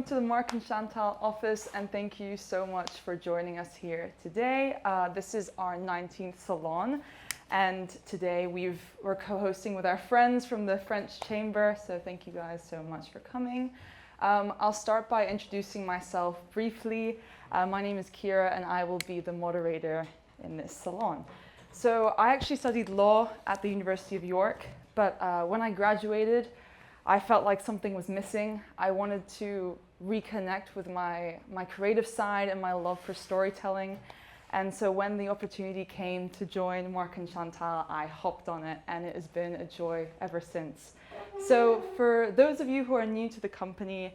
to the Marc and Chantal office, and thank you so much for joining us here today. This is our 19th Salon, and today we're co-hosting with our friends from the French Chamber, so thank you guys so much for coming. I'll start by introducing myself briefly. My name is Kira, and I will be the moderator in this salon. So I actually studied law at the University of York, but when I graduated, I felt like something was missing. I wanted to reconnect with my creative side and my love for storytelling. And so when the opportunity came to join Marc and Chantal, I hopped on it, and it has been a joy ever since. So for those of you who are new to the company,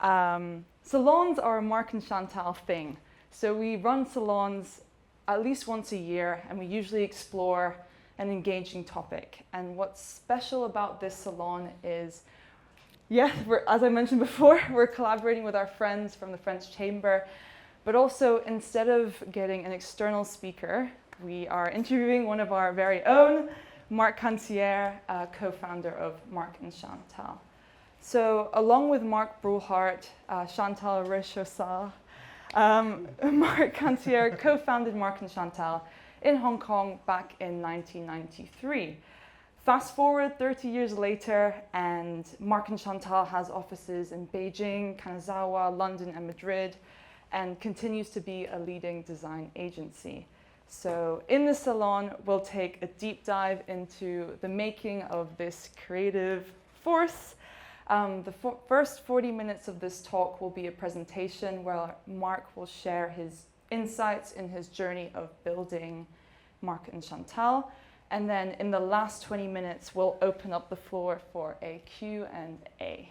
salons are a Marc and Chantal thing. So we run salons at least once a year, and we usually explore an engaging topic. And what's special about this salon is, as I mentioned before, we're collaborating with our friends from the French Chamber, but also instead of getting an external speaker, we are interviewing one of our very own, Marc Cansier, co-founder of Marc and Chantal. So along with Marc Brulhart, Chantal Rechaussat, Marc Cansier co-founded Marc and Chantal in Hong Kong back in 1993. Fast forward 30 years later, and Marc and Chantal has offices in Beijing, Kanazawa, London, and Madrid, and continues to be a leading design agency. So in the salon, we'll take a deep dive into the making of this creative force. The first 40 minutes of this talk will be a presentation where Marc will share his insights in his journey of building Marc and Chantal. And then in the last 20 minutes, we'll open up the floor for a Q&A.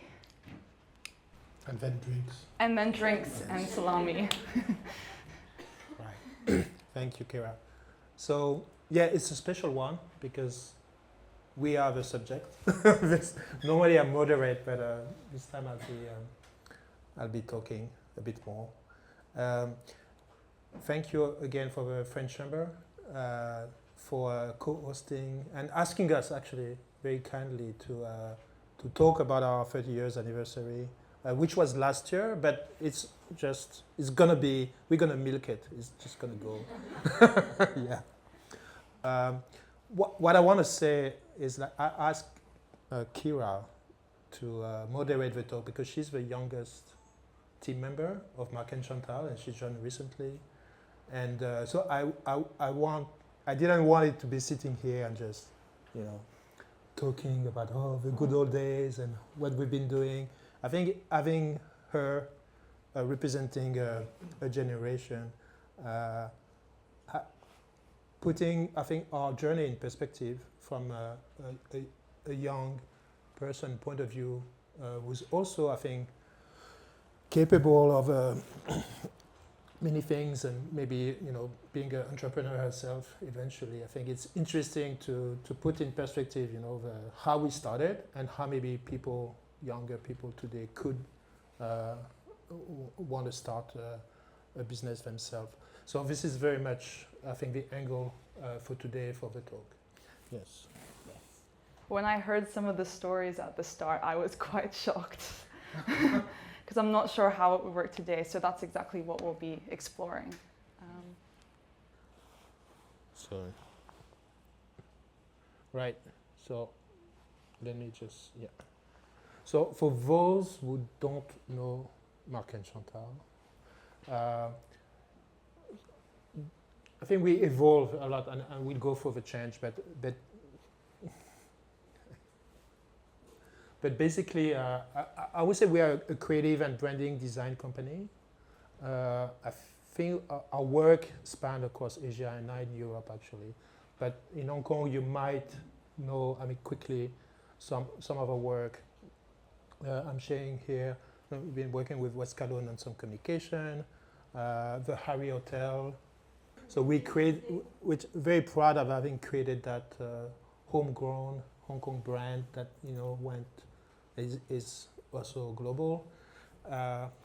And then drinks. And then drinks and salami. Right. Thank you, Kira. So, yeah, it's a special one because we are the subject. Normally I moderate, but this time I'll be talking a bit more. Thank you again for the French Chamber for co-hosting and asking us actually very kindly to talk about our 30 years anniversary, which was last year, but we're gonna milk it. It's just gonna go. Yeah. What I want to say is that I asked Kira to moderate the talk because she's the youngest team member of Marc and Chantal, and she joined recently. And so I didn't want it to be sitting here and just, talking about the good old days and what we've been doing. I think having her representing a generation, putting, I think, our journey in perspective from a young person point of view, was also, I think, capable of many things, and maybe being an entrepreneur herself eventually. I think it's interesting to put in perspective, how we started and how maybe younger people today could want to start a business themselves. So this is very much, I think, the angle for today for the talk. Yes. When I heard some of the stories at the start, I was quite shocked because I'm not sure how it would work today. So that's exactly what we'll be exploring. Sorry. Right. So let me just, So for those who don't know Marc and Chantal, I think we evolve a lot, and we'll go for the change, but basically, I would say we are a creative and branding design company. I think our work spanned across Asia and in Europe, actually. But in Hong Kong, you might know, quickly, some of our work. I'm sharing here. We've been working with Salon on some communication, the Harry Hotel. So we're very proud of having created that homegrown Hong Kong brand that is also global,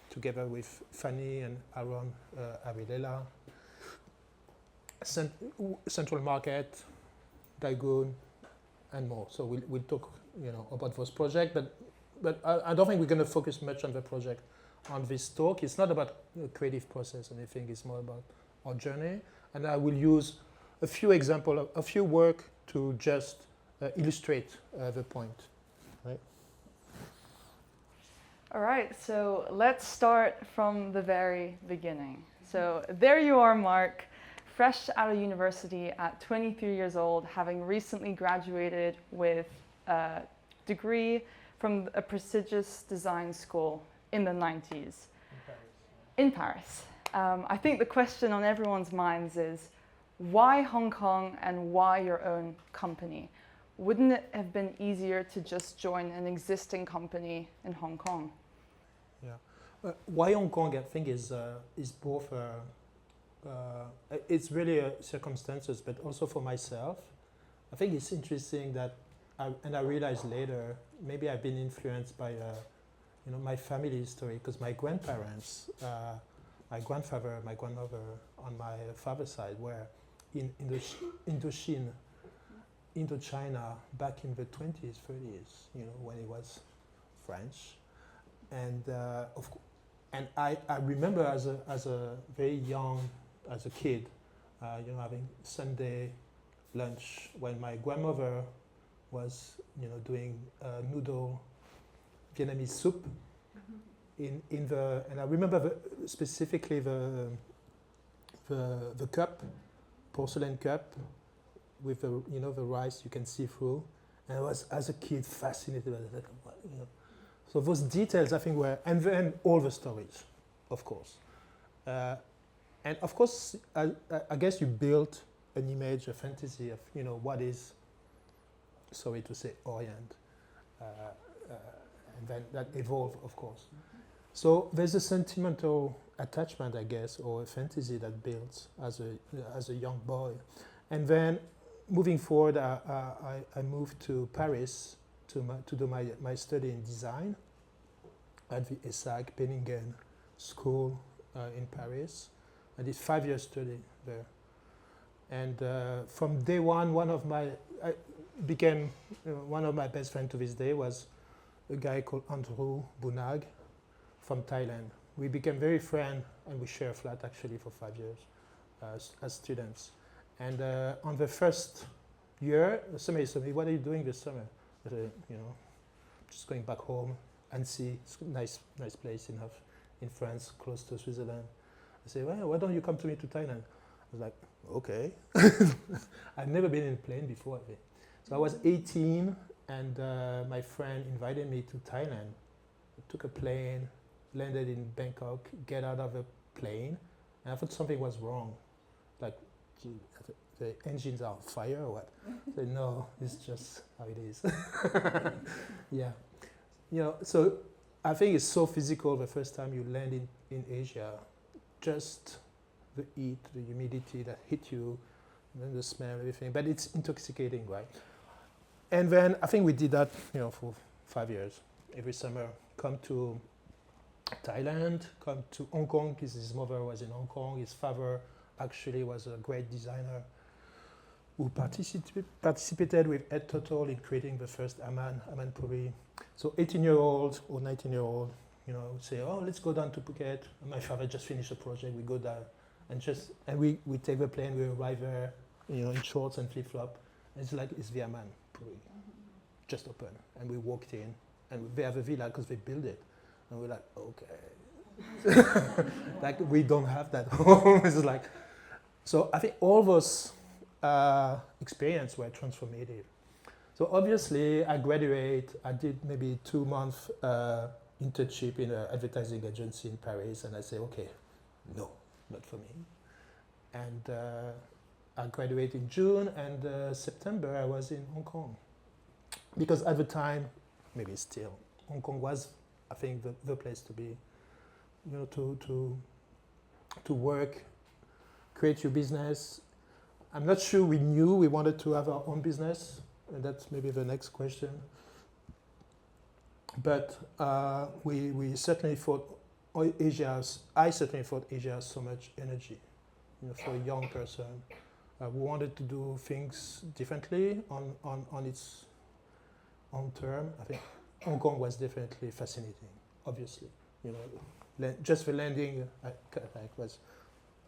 together with Fanny and Aaron Avilela. Central Market, Dagon, and more. So we'll talk about those projects, but I don't think we're going to focus much on the project. on this talk. It's not about the creative process or anything. It's more about our journey. And I will use a few examples, a few work to just illustrate the point. Right? All right, so let's start from the very beginning. So there you are, Marc, fresh out of university at 23 years old, having recently graduated with a degree from a prestigious design school in the 90s. In Paris. I think the question on everyone's minds is, why Hong Kong and why your own company? Wouldn't it have been easier to just join an existing company in Hong Kong? Yeah. Why Hong Kong, I think, is both, it's really circumstances, but also for myself. I think it's interesting that, I realized later, maybe I've been influenced by my family history, because my grandparents, my grandfather, my grandmother on my father's side were in Indochina back in the 20s, 30s, when it was French. And I remember as a very young, as a kid, having Sunday lunch when my grandmother was, doing noodle Vietnamese soup and I remember specifically the cup, porcelain cup, with the rice you can see through, and I was as a kid fascinated by that. So those details I think were, and then all the stories, of course, and of course I guess you built an image, a fantasy of what is, sorry to say, Orient. And then that evolved, of course. So there's a sentimental attachment, I guess, or a fantasy that builds as a young boy. And then moving forward, I moved to Paris to do my study in design at the ESSAC Penningen School in Paris. I did 5 years study there. And from day one, I became one of my best friends to this day was a guy called Hendry from Thailand. We became very friends, and we shared a flat actually for 5 years as students. And on the first year, somebody said to me, "What are you doing this summer?" I said, just going back home, Annecy, it's a nice place in France, close to Switzerland. I said, "Well, why don't you come to me to Thailand?" I was like, "Okay." I've never been in a plane before, I think. So I was 18, and my friend invited me to Thailand. I took a plane, landed in Bangkok, get out of the plane, and I thought something was wrong. Like, gee, the engines are on fire or what? I said, no, it's just how it is. Yeah. So I think it's so physical the first time you land in Asia. Just the heat, the humidity that hit you, and then the smell, everything. But it's intoxicating, right? And then I think we did that, for 5 years. Every summer, come to Thailand, come to Hong Kong, because his mother was in Hong Kong. His father actually was a great designer who participated with Ed Total in creating the first Aman Puri. So 18-year-old or 19-year-old, would say, "Oh, let's go down to Phuket." And my father just finished a project. We go down and we take the plane. We arrive there, in shorts and flip-flop. It's like it's the Aman Puri, just open, and we walked in, and they have a villa because they built it, and we're like, okay, like we don't have that home. It's like, so I think all those experiences were transformative. So obviously, I graduate. I did maybe 2 months internship in an advertising agency in Paris, and I say, okay, no, not for me. And I graduated in June, and September I was in Hong Kong. Because at the time, maybe still, Hong Kong was, I think, the place to be, to work, create your business. I'm not sure we knew we wanted to have our own business, and that's maybe the next question. But we certainly thought I certainly thought Asia has so much energy, for a young person. We wanted to do things differently on its own term. I think Hong Kong was definitely fascinating, obviously. you know, just the landing was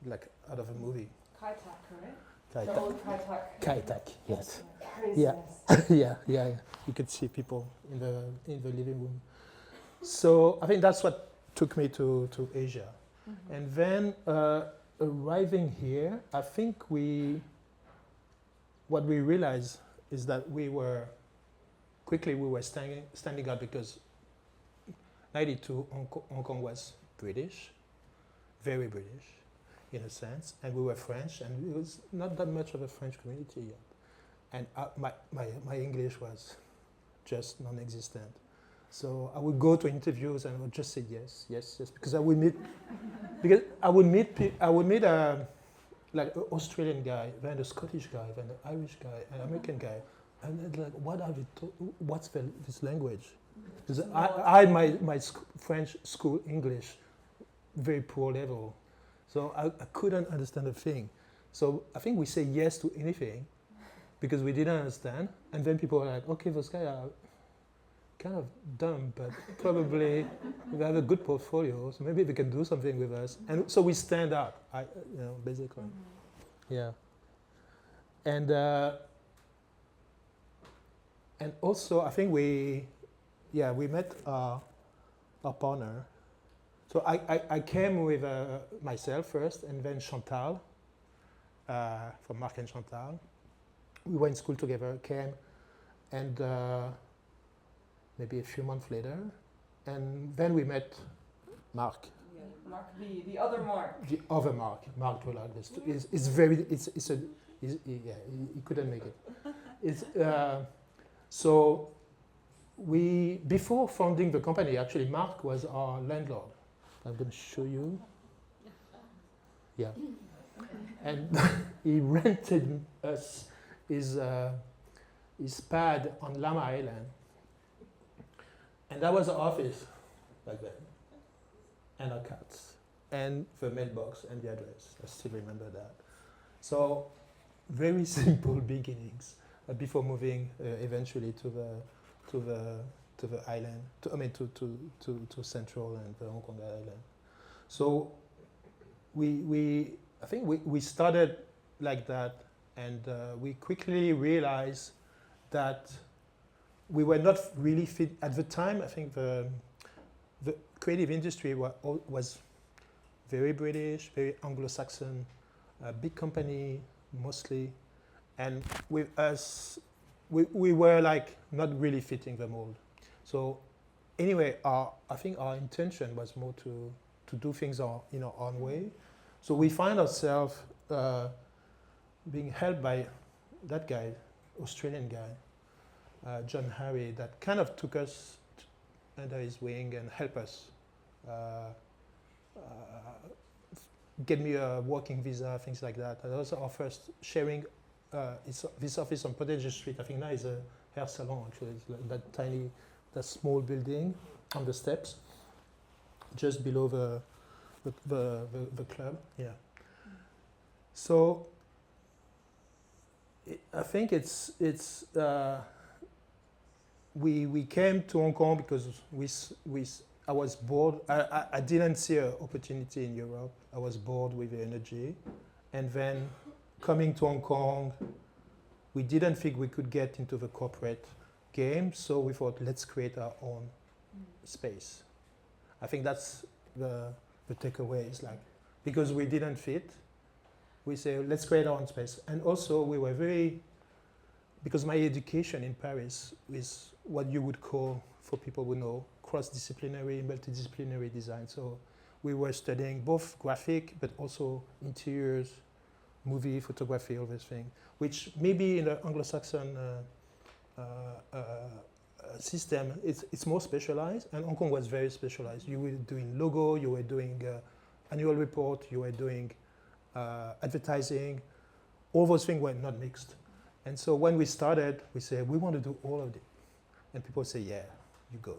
like out of a movie. Kai tak, right? Kai The tak. old Kai tak. Kai tak, yes. Craziness. Yeah. You could see people in the living room. So I think that's what took me to Asia. Mm-hmm. And then arriving here, I think what we realized is that we were standing out because 92 Hong Kong was British, very British in a sense, and we were French, and it was not that much of a French community yet. And my English was just non-existent. So I would go to interviews and I would just say yes, because I would meet like an Australian guy, then a Scottish guy, then an Irish guy, an American guy, and they're like, what's this language? Because I had my French school English, very poor level, so I couldn't understand a thing. So I think we say yes to anything because we didn't understand, and then people were like, okay, those guys are kind of dumb, but probably they have a good portfolio, so maybe they can do something with us. And so we stand out, basically. Mm-hmm. Yeah. And also, I think we met our partner. So I came with myself first, and then Chantal, from Marc and Chantal. We went to school together, came, and maybe a few months later, and then we met Marc. Yeah, Marc, the other Marc. The other Marc Dolag. He couldn't make it. So before founding the company, actually, Marc was our landlord. I'm going to show you. Yeah. And he rented us his pad on Llama Island. And that was the office back then. And our cats. And the mailbox and the address. I still remember that. So very simple beginnings before moving eventually to the island, to Central and the Hong Kong Island. So I think we started like that, and we quickly realized that we were not really fit at the time. I think the creative industry was very British, very Anglo-Saxon, big company mostly, and with us, we were like not really fitting the mold. So anyway, I think our intention was more to do things in our own way. So we find ourselves being helped by that guy, Australian guy, John Harry, that kind of took us under his wing and helped us get me a working visa, things like that. And also our first sharing this office on Protégé Street. I think now is a hair salon, actually. It's like that small building on the steps, just below the club. Yeah. So I think we came to Hong Kong because I was bored. I didn't see an opportunity in Europe. I was bored with the energy. And then coming to Hong Kong, we didn't think we could get into the corporate game, so we thought, let's create our own space. I think that's the takeaway. Is like, because we didn't fit, we say, let's create our own space. And also we were because my education in Paris is what you would call, for people who know, cross-disciplinary, multidisciplinary design. So we were studying both graphic, but also interiors, movie, photography, all these things, which maybe in the Anglo-Saxon system, it's more specialized, and Hong Kong was very specialized. You were doing logo, you were doing annual report, you were doing advertising. All those things were not mixed. And so when we started, we said, we want to do all of it. And people say, yeah, you go.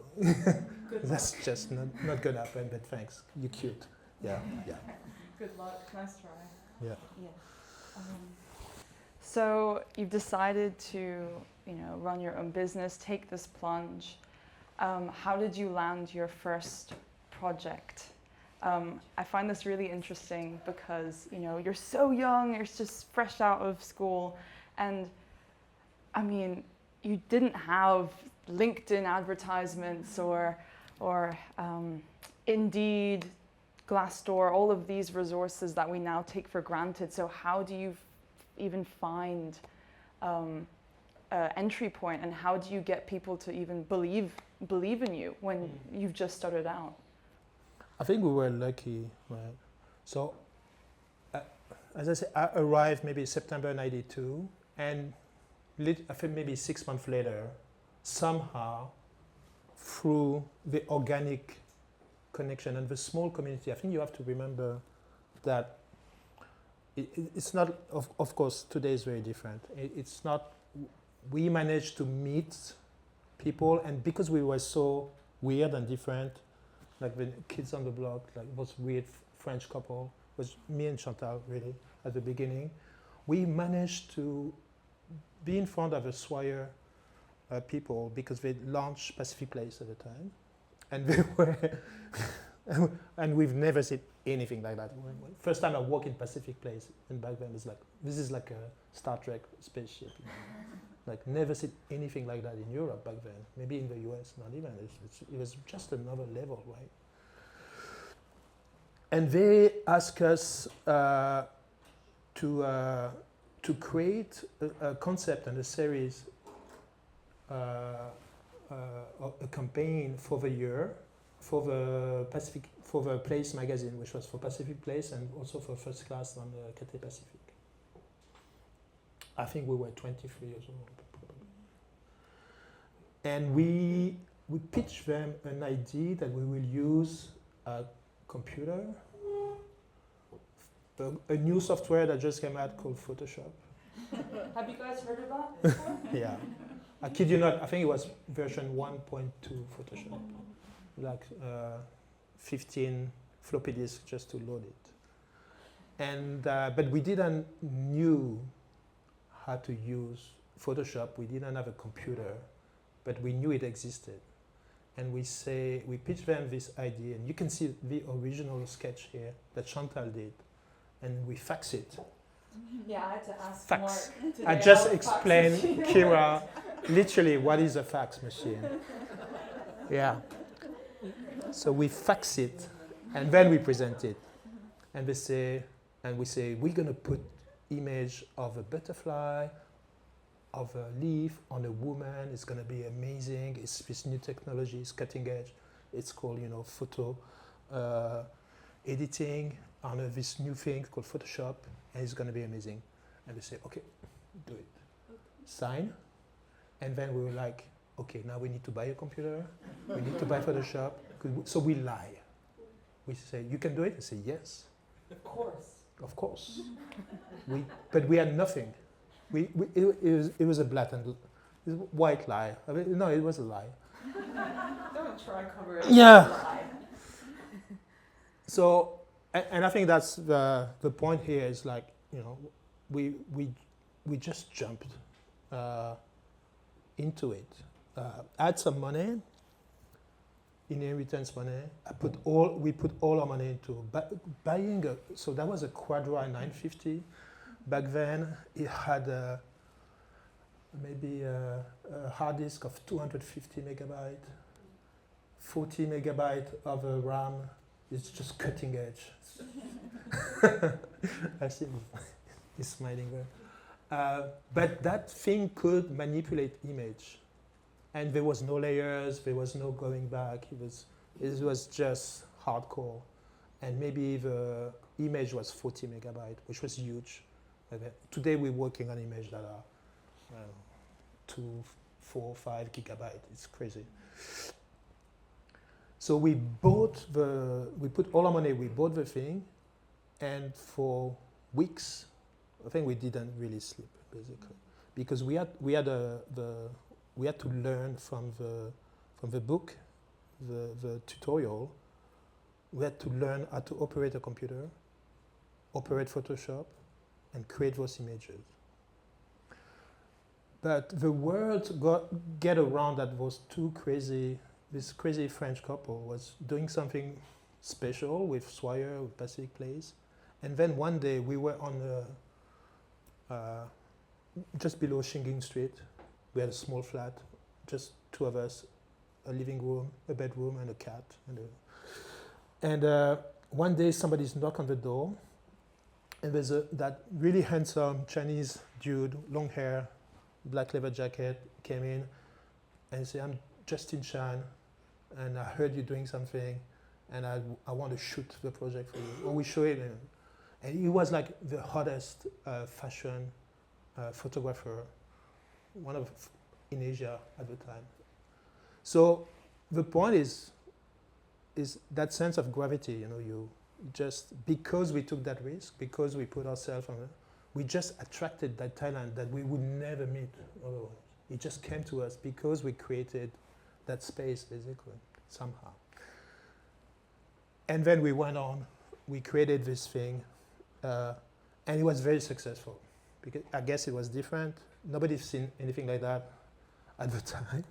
That's just not going to happen, but thanks, you're cute. Yeah. Good luck, nice try. Yeah. So you've decided to, run your own business, take this plunge. How did you land your first project. I find this really interesting because, you know, you're so young, you're just fresh out of school, and I mean, you didn't have LinkedIn advertisements or Indeed, Glassdoor, all of these resources that we now take for granted. So how do you even find entry point, and how do you get people to even believe in you when you've just started out? I think we were lucky, right? So, as I said, I arrived maybe September '92, and I think maybe 6 months later, somehow, through the organic connection and the small community, I think you have to remember that it's not, of course, today is very different. It's not, we managed to meet people, and because we were so weird and different, like the kids on the block, like it was weird French couple, it was me and Chantal really at the beginning. We managed to be in front of the Swire people because they launched Pacific Place at the time, and they were, and we've never seen anything like that. First time I walked in Pacific Place, and back then it was like, this is like a Star Trek spaceship. You know? Like never seen anything like that in Europe back then. Maybe in the US, not even. It was just another level, right? And they asked us to create a concept and a series, a campaign for the year, for the Place magazine, which was for Pacific Place and also for First Class on the Cathay Pacific. I think we were 23 years old, probably. And we pitched them an idea that we will use a computer, a new software that just came out called Photoshop. Have you guys heard of that before? Yeah. I kid you not, I think it was version 1.2 Photoshop. Like 15 floppy disks just to load it. And, but we didn't knew how to use Photoshop. We didn't have a computer, but we knew it existed. And we pitched them this idea, and you can see the original sketch here that Chantal did, and we fax it. Yeah, I had to ask Fax. Marc today I just how explained, faxes. Kira, literally what is a fax machine. Yeah. So we fax it, and then we present it, and we say, we're gonna put image of a butterfly, of a leaf on a woman. It's going to be amazing. It's this new technology. It's cutting edge. It's called, you know, photo editing on this new thing called Photoshop, and it's going to be amazing. And they say, okay, do it. Sign. And then we were like, okay, now we need to buy a computer. We need to buy Photoshop. So we lie. We say, you can do it? I say, yes. Of course. Of course. But we had nothing. It was a blatant, white lie. I mean, no, it was a lie. Don't try to cover it. Yeah. With a lie. So, and I think that's the point here is like, you know, we just jumped into it. I had some money, inheritance money. We put all our money into buying so that was a Quadra 950. Back then, it had maybe a hard disk of 250 megabyte, 40 megabyte of RAM. It's just cutting edge. I see he's smiling there. But that thing could manipulate image. And there was no layers, there was no going back. It was just hardcore. And maybe the image was 40 megabyte, which was huge. Today we're working on images that are 2, 4, 5 gigabyte. It's crazy. So we put all our money, we bought the thing, and for weeks, I think we didn't really sleep, basically, because we had to learn from the book, the tutorial. We had to learn how to operate a computer, operate Photoshop, and create those images. But the world get around that was too crazy this crazy French couple was doing something special with Swire, with Pacific Place. And then one day we were on just below Shinging Street. We had a small flat, just two of us, a living room, a bedroom, and a cat. And one day somebody's knocked on the door, and there's that really handsome Chinese dude, long hair, black leather jacket, came in and said, "I'm Justin Chan, and I heard you doing something, and I want to shoot the project for you." Or we show it, and he was like the hottest fashion photographer, one of in Asia at the time. So the point is that sense of gravity. You just, because we took that risk, because we put ourselves on it, we just attracted that talent that we would never meet otherwise. It just came to us because we created that space, basically, somehow. And then we went on, we created this thing, and it was very successful. Because I guess it was different. Nobody's seen anything like that at the time.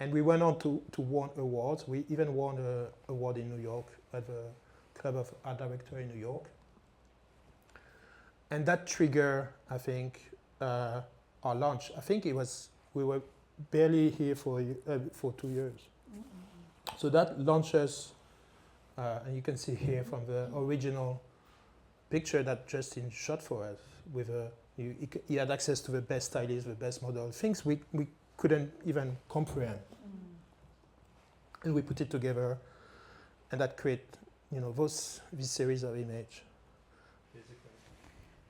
And we went on to win awards. We even won an award in New York at the Club of Art Directors in New York. And that triggered, I think, our launch. I think we were barely here for 2 years. Mm-hmm. So that launched us, and you can see here from the original picture that Justin shot for us. With he had access to the best stylist, the best model, things we couldn't even comprehend. Mm. And we put it together, and that created, this series of images.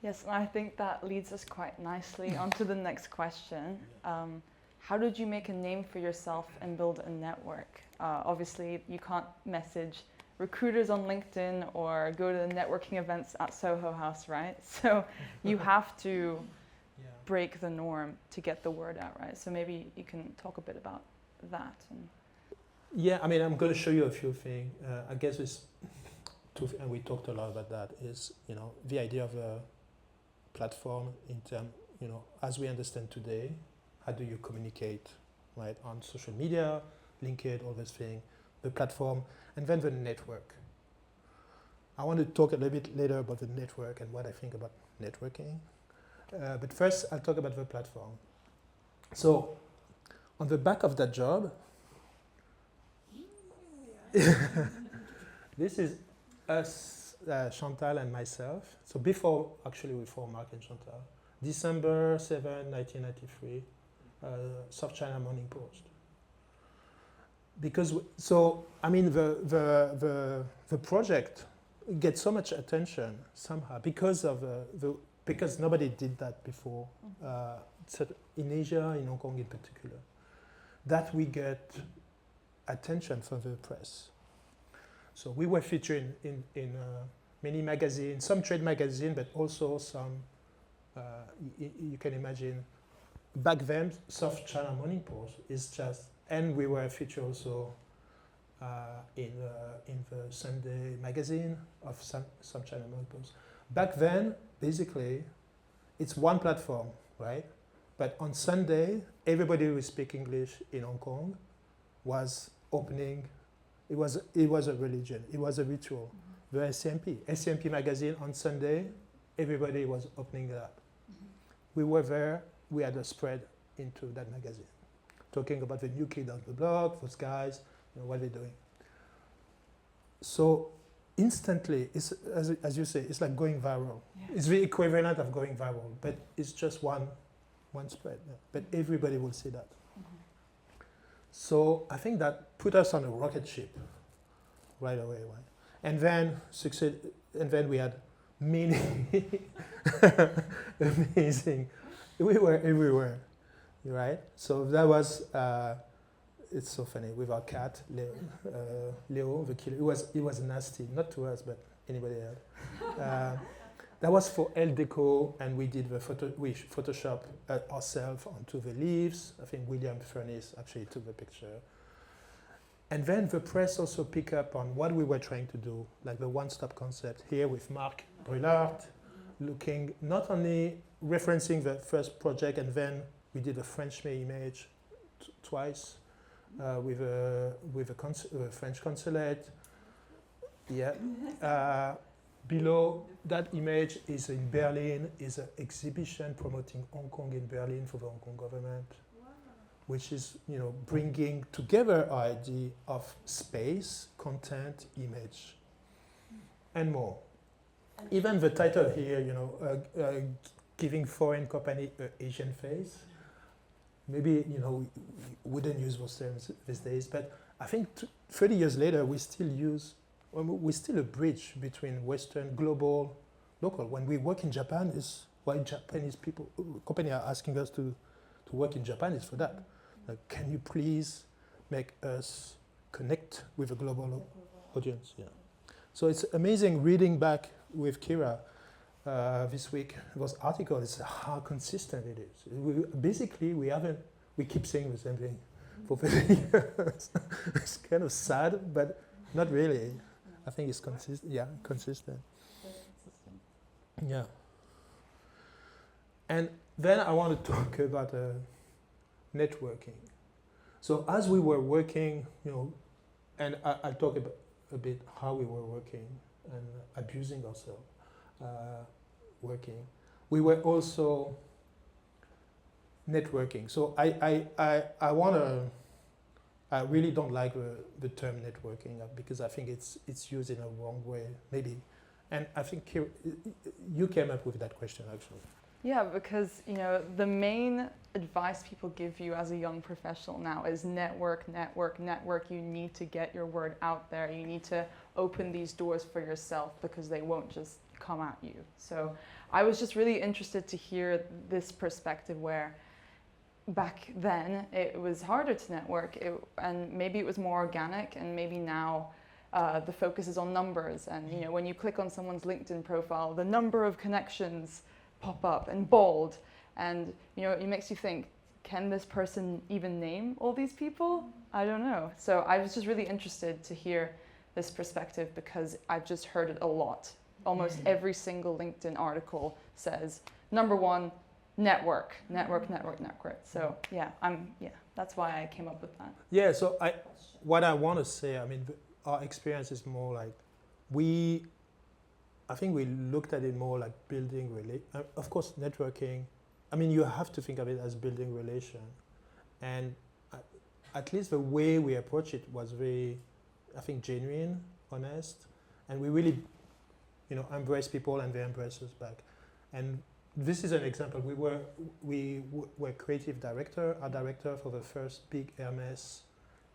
Yes, and I think that leads us quite nicely onto the next question. How did you make a name for yourself and build a network? Obviously, you can't message recruiters on LinkedIn or go to the networking events at Soho House, right? So you have to break the norm to get the word out, right? So maybe you can talk a bit about that. Yeah, I mean, I'm going to show you a few things. I guess and we talked a lot about that, is, the idea of a platform in terms, as we understand today, how do you communicate, right, on social media, LinkedIn, all those things, the platform, and then the network. I want to talk a little bit later about the network and what I think about networking. But first, I'll talk about the platform. So, on the back of that job, this is us, Chantal and myself. So before Marc and Chantal, December 7, 1993, South China Morning Post. Because the project gets so much attention somehow because of because nobody did that before, in Asia, in Hong Kong in particular, that we get attention from the press. So we were featured in many magazines, some trade magazines, but also some, you can imagine, back then, South China Morning Post is just, and we were featured also in the Sunday magazine of South China Morning Post. Back then, basically, it's one platform, right? But on Sunday, everybody who speaks English in Hong Kong was opening. It was a religion. It was a ritual. Mm-hmm. The SCMP magazine on Sunday, everybody was opening it up. Mm-hmm. We were there. We had a spread into that magazine, talking about the new kid on the block, those guys, what they're doing. So instantly, it's, as you say, it's like going viral. Yeah. It's the equivalent of going viral, but it's just one spread. Yeah. But everybody will see that. Mm-hmm. So I think that put us on a rocket ship right away, right? And then we had many amazing. We were everywhere, right? So that was. It's so funny with our cat, Leo, the killer. It was nasty, not to us, but anybody else. That was for El Deco, and we did we Photoshop ourselves onto the leaves. I think William Furnace actually took the picture. And then the press also picked up on what we were trying to do, like the one-stop concept here with Marc Brulart, looking not only referencing the first project, and then we did a French-made image twice. with a French consulate. Yeah. Below that image is in Berlin, is an exhibition promoting Hong Kong in Berlin for the Hong Kong government, which is, bringing together our idea of space, content, image, and more. Even the title here, giving foreign company an Asian face. Maybe, we wouldn't use those terms these days, but I think 30 years later, we're still a bridge between Western, global, local. When we work in Japan, is why Japanese company are asking us to work in Japan is for that. Like, can you please make us connect with a global audience? Yeah. So it's amazing reading back with Kira this week. Those articles, how consistent it is. We keep saying the same thing for 50 years. It's kind of sad, but not really. I think it's consistent. Yeah, consistent. Yeah. And then I want to talk about networking. So as we were working, and I'll talk a bit how we were working and abusing ourselves working. We were also networking. So I really don't like the term networking because I think it's used in a wrong way, maybe. And I think you came up with that question, actually. Yeah, because the main advice people give you as a young professional now is network. You need to get your word out there. You need to open these doors for yourself because they won't just come at you. So I was just really interested to hear this perspective where back then it was harder to network and maybe it was more organic, and maybe now the focus is on numbers, and when you click on someone's LinkedIn profile, the number of connections pop up in bold, and it makes you think, can this person even name all these people? I don't know. So I was just really interested to hear this perspective because I've just heard it a lot. Almost every single LinkedIn article says number one, network. So that's why I came up with that. Yeah, so what I want to say, our experience is more like I think we looked at it more like building of course, networking. You have to think of it as building relation, and at least the way we approach it was very, I think, genuine, honest, and we really, embrace people and they embrace us back. And this is an example. We were creative director. Our director for the first big Hermes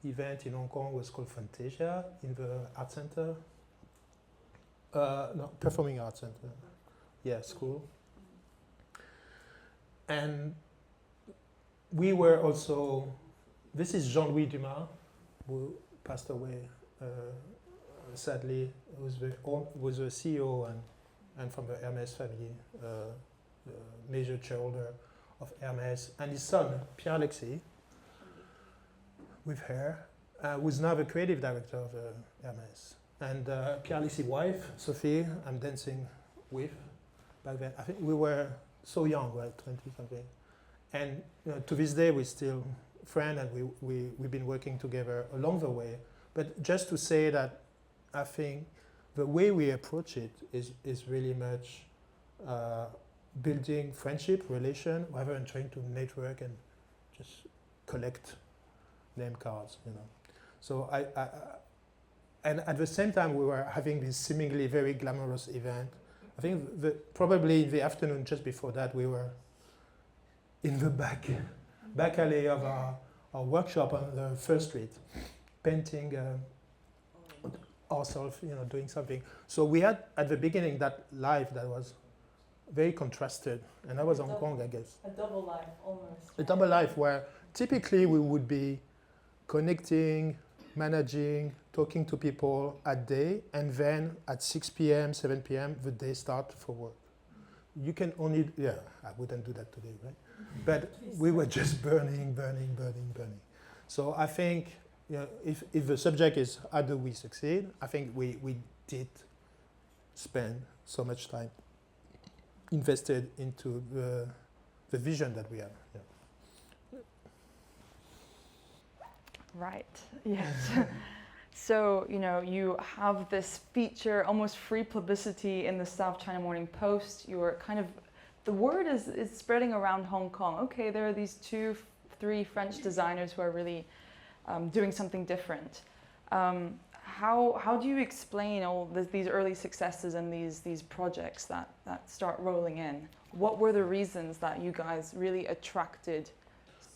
event in Hong Kong was called Fantasia in the art center. No, Performing Arts Center. Yeah, school. And we were also, this is Jean-Louis Dumas, who passed away sadly, was the CEO and from the Hermes family, major shareholder of Hermes, and his son, Pierre-Alexis, with her, who's now the creative director of Hermes. And Pierre-Alexis' wife, Sophie, I'm dancing with back then. I think we were so young, right, 20-something. And to this day, we're still friends, and we've been working together along the way. But just to say that I think the way we approach it is really much building friendship, relation, rather than trying to network and just collect name cards, So and at the same time, we were having this seemingly very glamorous event. I think probably in the afternoon, just before that, we were in the back alley of our workshop on the First Street, painting ourselves, doing something. So we had at the beginning that life that was very contrasted, and that was Hong Kong, I guess. A double life, almost. A double life where typically we would be connecting, managing, talking to people at day, and then at 6 p.m., 7 p.m., the day starts for work. You can only, I wouldn't do that today, right? But we were just burning. So I think, if the subject is how do we succeed, I think we did spend so much time invested into the vision that we have. Yeah. Right. Yes. So, you have this feature, almost free publicity in the South China Morning Post. You're kind of, the word is spreading around Hong Kong. Okay, there are these 3 French designers who are really doing something different. How do you explain all these early successes and these projects that start rolling in? What were the reasons that you guys really attracted?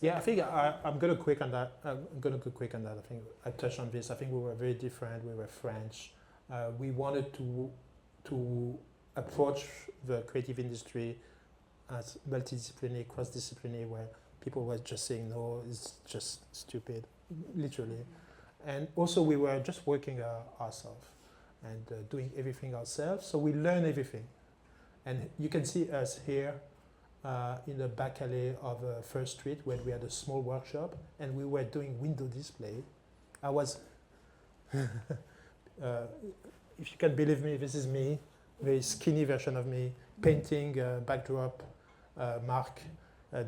Yeah, I think I'm going to quick on that. I'm going to go quick on that. I think I touched on this. I think we were very different. We were French. We wanted to approach the creative industry as multidisciplinary, cross-disciplinary, where people were just saying, no, it's just stupid, literally. And also we were just working ourselves and doing everything ourselves. So we learn everything. And you can see us here in the back alley of First Street, where we had a small workshop and we were doing window display. I was, if you can believe me, this is me, very skinny version of me, painting backdrop, Marc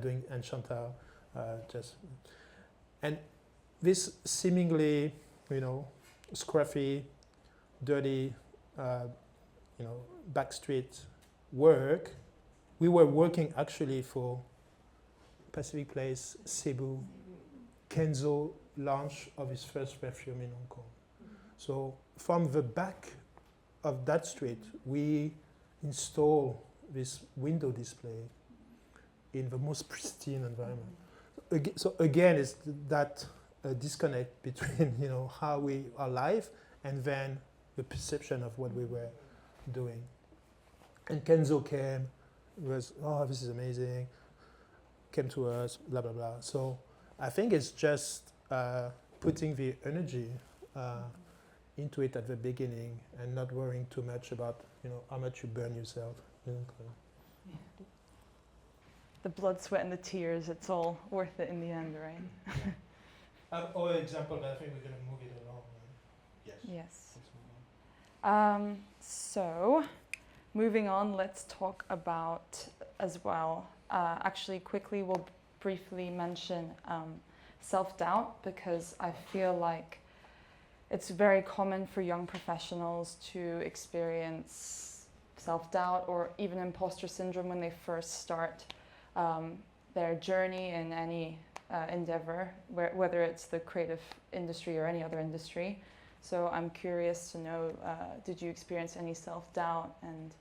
doing and Chantal, and this seemingly, scruffy, dirty, backstreet work. We were working actually for Pacific Place, Cebu, Kenzo launch of his first perfume in Hong Kong. So from the back of that street, we install this window display in the most pristine environment. So again, it's that disconnect between how we are live and then the perception of what we were doing. And Kenzo came. Was, oh, this is amazing, came to us, blah, blah, blah. So I think it's just putting the energy into it at the beginning and not worrying too much about, how much you burn yourself. Yeah. The blood, sweat, and the tears, it's all worth it in the end, right? Or example, but I think we're going to move it along. Right? Yes. So, moving on, let's talk about as well. Actually, quickly, we'll briefly mention self-doubt, because I feel like it's very common for young professionals to experience self-doubt or even imposter syndrome when they first start their journey in any endeavor, whether it's the creative industry or any other industry. So I'm curious to know, did you experience any self-doubt, and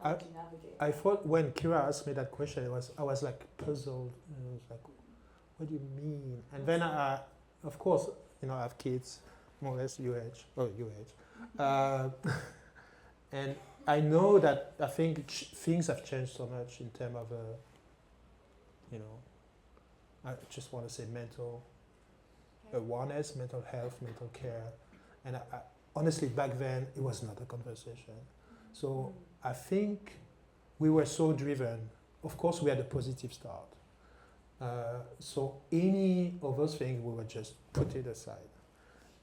how did you navigate? I thought when Kira asked me that question, I was like puzzled. I was like, what do you mean? And then, of course, I have kids, more or less your age. And I know that I think things have changed so much in terms of, I just want to say mental awareness, mental health, mental care. And I, honestly, back then, it was not a conversation. So I think we were so driven. Of course, we had a positive start. So any of those things, we would just put it aside.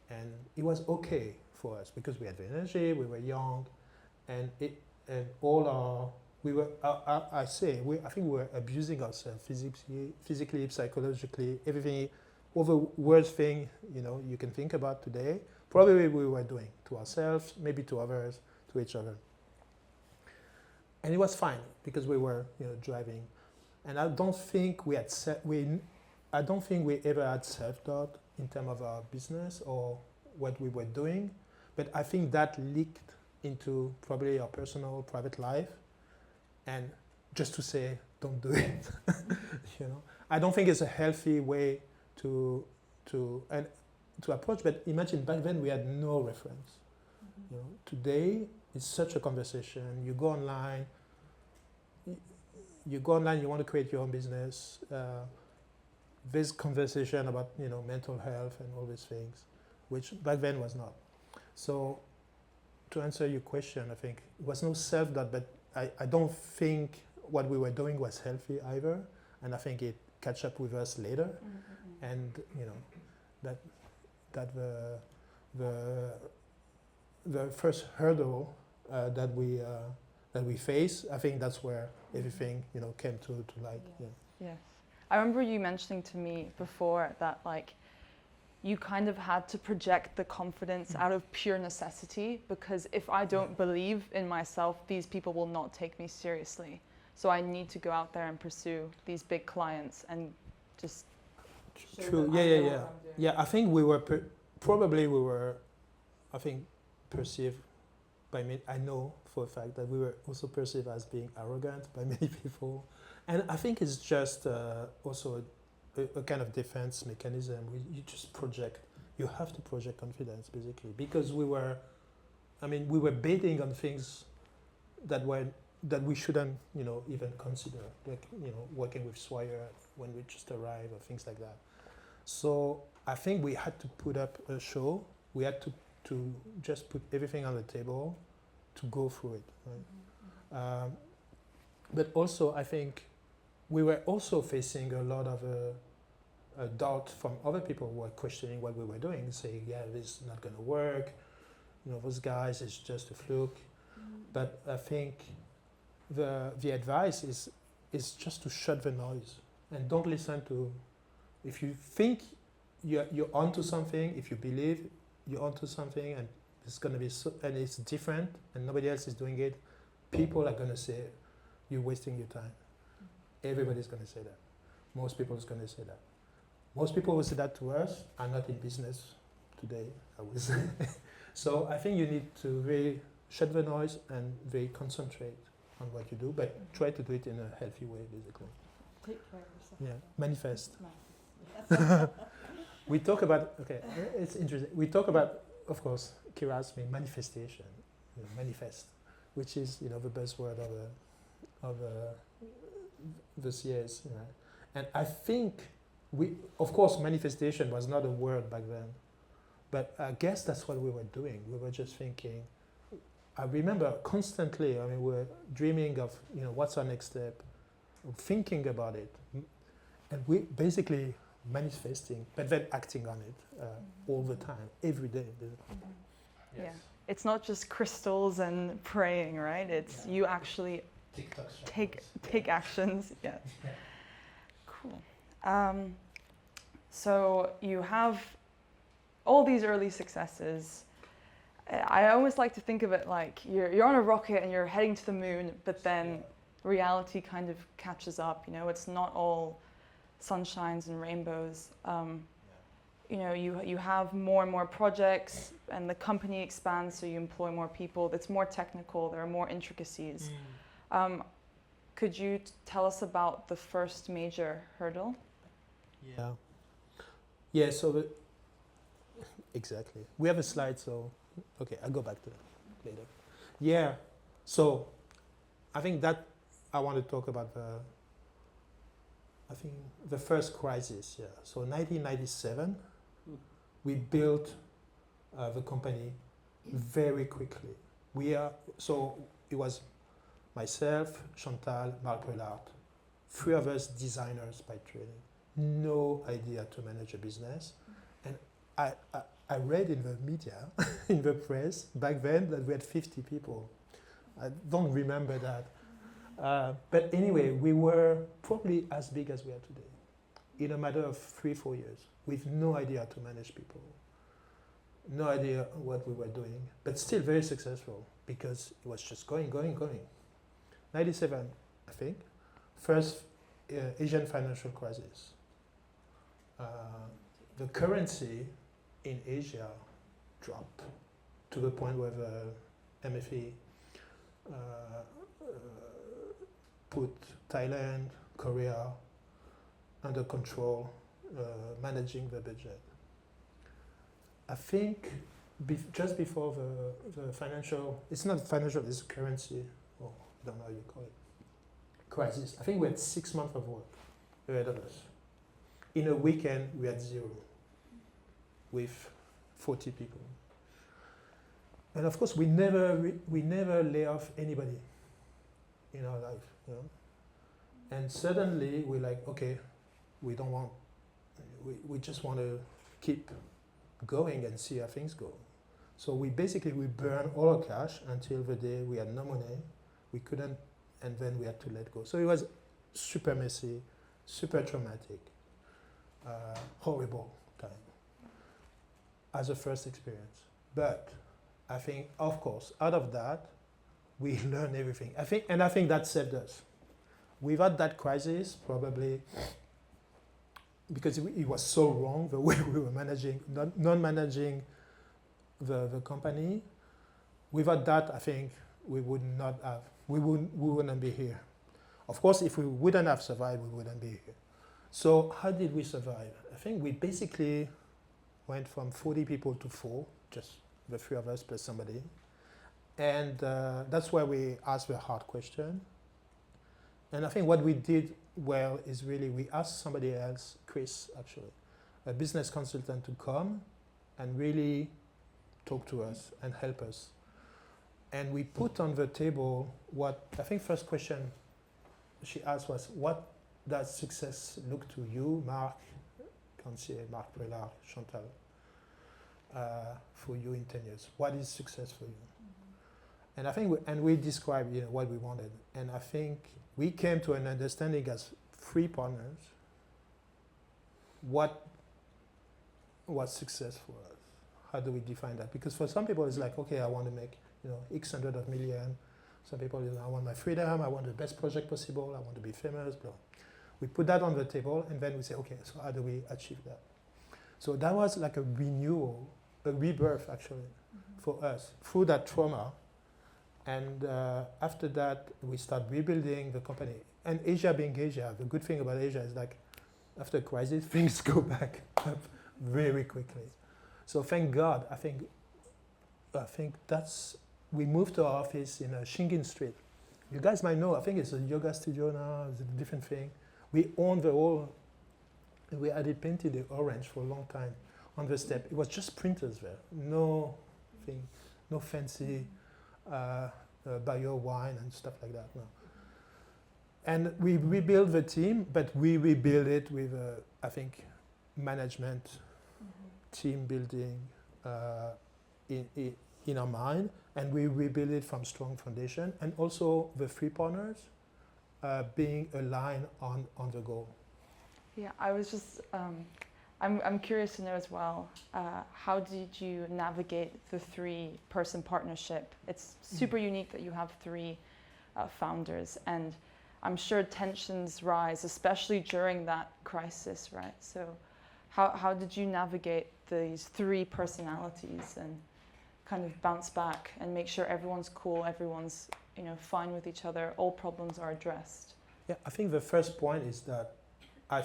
And it was okay for us because we had the energy, we were young, and I think we were abusing ourselves physically, psychologically, everything, all the worst thing, you can think about today, probably we were doing to ourselves, maybe to others, to each other. And it was fine because we were, driving. And I don't think we ever had self-doubt in terms of our business or what we were doing, but I think that leaked into probably our personal, private life, and just to say, don't do it. I don't think it's a healthy way to approach. But imagine back then we had no reference. Mm-hmm. Today it's such a conversation. You go online. You want to create your own business. There's conversation about mental health and all these things, which back then was not. So to answer your question, I think it was no self-doubt, but I don't think what we were doing was healthy either, and I think it catch up with us later, mm-hmm. And that the first hurdle that we face, I think that's where everything came to light. Yes. Yeah. Yes. I remember you mentioning to me before that you kind of had to project the confidence out of pure necessity, because if I don't believe in myself, these people will not take me seriously. So I need to go out there and pursue these big clients and just True. Yeah. I think we were I think perceived by me. I know for a fact that we were also perceived as being arrogant by many people, and I think it's just also a kind of defense mechanism. You just project. You have to project confidence basically, because we were betting on things that we shouldn't, even consider, like, working with Swire when we just arrived or things like that. So I think we had to put up a show. We had to just put everything on the table to go through it. Right? But also, I think we were also facing a lot of a doubt from other people who were questioning what we were doing, saying, yeah, this is not going to work. Those guys, it's just a fluke. But I think the advice is just to shut the noise and don't listen to. If you think you're onto something, if you believe you're onto something and it's going to be and it's different and nobody else is doing it, people are going to say you're wasting your time. Everybody's going to say that. Most people is going to say that. Most people who say that to us are not in business today, I would say. So I think you need to really shut the noise and really concentrate on what you do, but try to do it in a healthy way, basically. Take care of yourself. Yeah, manifest. Yes. We talk about, it's interesting. We talk about, of course, Kira asked me, manifestation, manifest, which is, the buzzword of the CS. And I think of course, manifestation was not a word back then, but I guess that's what we were doing. We were just thinking. I remember constantly, we were dreaming of, what's our next step, thinking about it, and we basically manifesting, but then acting on it all the time, every day. Yes. Yeah, it's not just crystals and praying, right? It's you actually take actions. Yeah. Cool. So you have all these early successes. I always like to think of it like you're on a rocket and you're heading to the moon, but then reality kind of catches up. It's not all sunshines and rainbows. You have more and more projects, and the company expands, so you employ more people. It's more technical. There are more intricacies. Could you tell us about the first major hurdle? Yeah. So exactly. We have a slide, so. Okay, I'll go back to that later. Yeah, so I think that I want to talk about the first crisis. Yeah, so 1997, we built the company very quickly. So it was myself, Chantal, Marc Chantal, three of us designers by training, no idea to manage a business, and I read in the media, in the press, back then that we had 50 people. I don't remember that. But anyway, we were probably as big as we are today in a matter of 3-4 years with no idea to manage people, no idea what we were doing, but still very successful because it was just going. 97, I think, first Asian financial crisis. The currency in Asia dropped to the point where the MFA put Thailand, Korea under control, managing the budget. I think just before the financial, it's not financial, it's currency, or I don't know how you call it, crisis. I think we had 6 months of work ahead of us. In a weekend, we had 0. With 40 people. And of course, we never lay off anybody in our life. And suddenly, we're like, okay, we just want to keep going and see how things go. So we burn all our cash until the day we had no money, we couldn't, and then we had to let go. So it was super messy, super traumatic, horrible time. as a first experience. But I think, of course, out of that, we learn everything. I think that saved us. Without that crisis, probably, because it was so wrong the way we were managing, not managing the company. Without that, I think we wouldn't be here. Of course, if we wouldn't have survived, we wouldn't be here. So how did we survive? I think we basically went from 40 people to 4, just the 3 of us plus somebody. And that's where we asked the hard question. And I think what we did well is really we asked somebody else, Chris actually, a business consultant, to come and really talk to us and help us. And we put on the table what I think first question she asked was, what does success look to you, Marc Cansier, Marc Chantal, for you in 10 years? What is success for you? Mm-hmm. And I think we described what we wanted. And I think we came to an understanding as 3 partners what was success for us. How do we define that? Because for some people it's like, okay, I want to make X hundred of million. Some people, I want my freedom, I want the best project possible, I want to be famous, blah. We put that on the table and then we say, okay, so how do we achieve that? So that was like a renewal, a rebirth actually, for us through that trauma. And after that, we start rebuilding the company. And Asia being Asia, the good thing about Asia is like, after crisis, things go back up very quickly. So thank God, I think that's, we moved to our office in Shingen Street. You guys might know, I think it's a yoga studio now, it's a different thing. We own the whole, we had it painted orange for a long time on the step. It was just printers there, no fancy bio wine and stuff like that. No. And we rebuilt the team, but we rebuilt it with, I think, management, team building in our mind, and we rebuilt it from strong foundation, and also the 3 partners being aligned on the goal. Yeah, I was just, I'm curious to know as well, how did you navigate the 3-person partnership? It's super unique that you have 3 founders, and I'm sure tensions rise, especially during that crisis, right? So how did you navigate these 3 personalities and kind of bounce back and make sure everyone's cool, everyone's fine with each other, all problems are addressed? Yeah, I think the first point is that I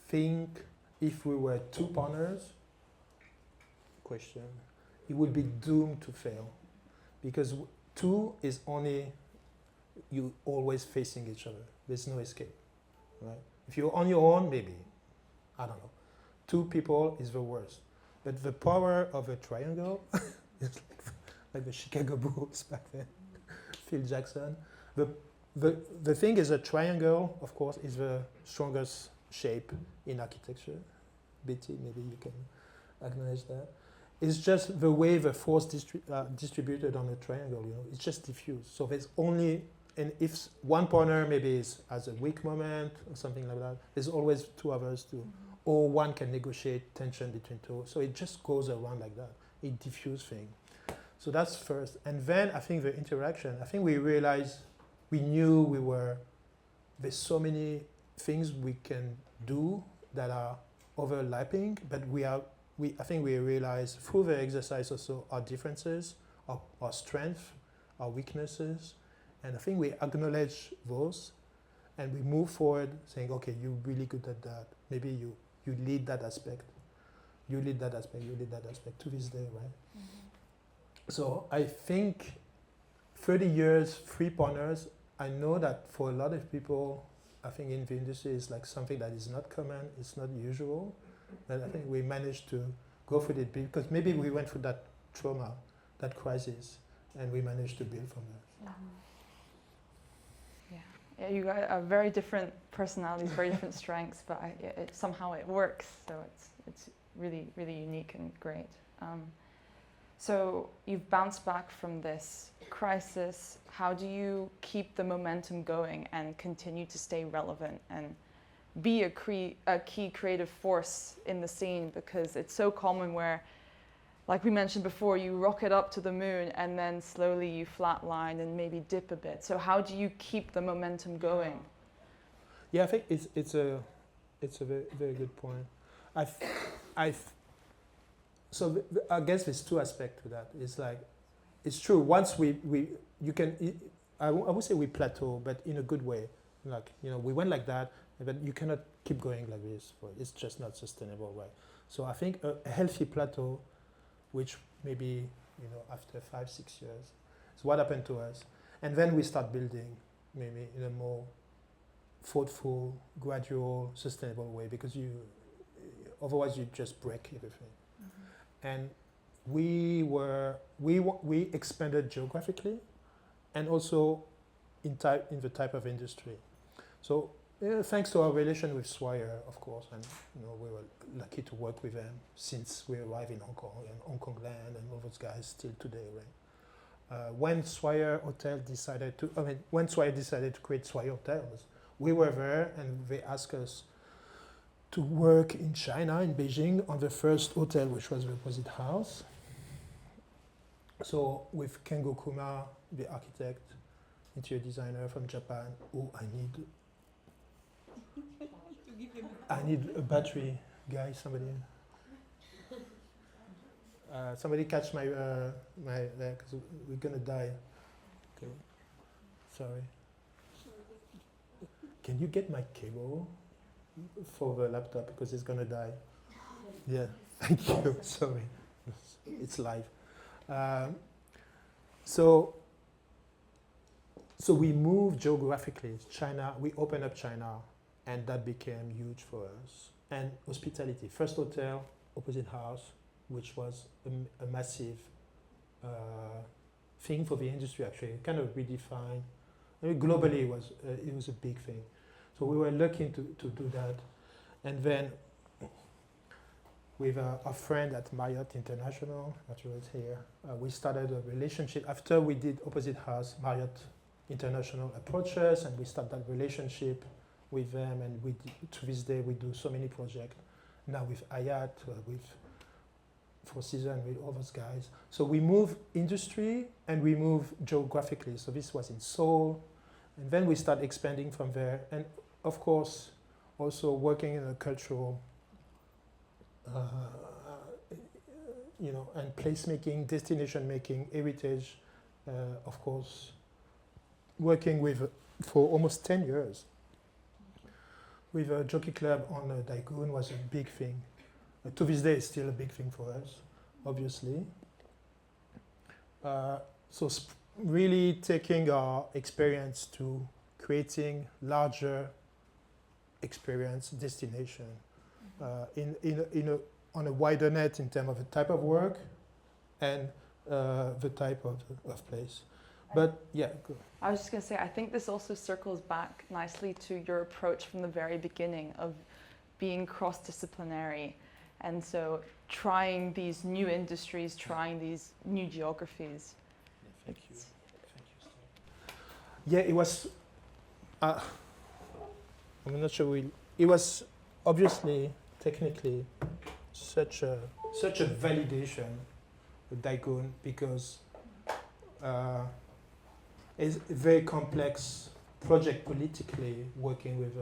think if we were 2 partners, it would be doomed to fail, because 2 is only you always facing each other. There's no escape, right? If you're on your own, maybe, I don't know. 2 people is the worst. But the power of a triangle is like the Chicago Bulls back then, Phil Jackson. The thing is, a triangle, of course, is the strongest shape in architecture. Betty, maybe you can acknowledge that. It's just the way the force distributed on a triangle, it's just diffuse. So there's only, and if one partner maybe has a weak moment or something like that, there's always 2 others too. Or one can negotiate tension between 2. So it just goes around like that. It diffuses things. So that's first. And then I think the interaction, I think we realized, we knew there's so many things we can do that are overlapping, but I think we realized through the exercise also our differences, our strengths, our weaknesses, and I think we acknowledge those, and we move forward saying, okay, you're really good at that. Maybe you lead that aspect. You lead that aspect to this day, right? Mm-hmm. So I think 30 years, 3 partners, I know that for a lot of people, I think in the industry it's like something that is not common, it's not usual, but I think we managed to go for it because maybe we went through that trauma, that crisis, and we managed to build from that. Yeah, you got very different personalities, very different strengths, but somehow it works, so it's really, really unique and great. So you've bounced back from this crisis. How do you keep the momentum going and continue to stay relevant and be a key creative force in the scene? Because it's so common where like we mentioned before, you rocket up to the moon and then slowly you flatline and maybe dip a bit. So how do you keep the momentum going? Yeah, I think it's a very, very good point. I guess there's two aspects to that. It's like, it's true. Once I would say we plateau, but in a good way. Like, we went like that, but you cannot keep going like this. It's just not sustainable, right? So I think a healthy plateau, which maybe, after 5-6 years, is what happened to us. And then we start building maybe in a more thoughtful, gradual, sustainable way, because otherwise you just break everything. Mm-hmm. And we expanded geographically, and also in the type of industry. So thanks to our relation with Swire, of course, and we were lucky to work with them since we arrived in Hong Kong and Hong Kong Land and all those guys still today, right? When Swire decided to create Swire Hotels, we were there, and they asked us to work in China, in Beijing, on the first hotel, which was the Opposite House. So with Kengo Kuma, the architect, interior designer from Japan, I need a battery, guy, somebody. Somebody catch my there, because we're gonna die. Okay, sorry. Can you get my cable for the laptop, because it's gonna die? Yeah, thank you. Sorry, it's live. So we moved geographically. China, we opened up China, and that became huge for us. And hospitality, first hotel, Opposite House, which was a massive thing for the industry, actually. It kind of redefined. I mean, globally, it was a big thing. So we were lucky to do that. And then with a friend at Marriott International, that was here, we started a relationship. After we did Opposite House, Marriott International approached us, and we started that relationship with them, and to this day we do so many projects. Now with Hayat, with Four Seasons, with all those guys. So we move industry and we move geographically. So this was in Seoul, and then we start expanding from there. And of course, also working in a cultural, and placemaking, destination making, heritage, of course, working for almost 10 years. With a jockey club on Daegun was a big thing. To this day, it's still a big thing for us, obviously. So really taking our experience to creating larger experience destination on a wider net in terms of the type of work and the type of place. But yeah, go. I was just going to say, I think this also circles back nicely to your approach from the very beginning of being cross-disciplinary. And so trying these new industries, trying these new geographies. Yeah, thank you. Yeah, it was, I'm not sure it was obviously, technically, such a validation with Daegun, because it's a very complex project politically, working with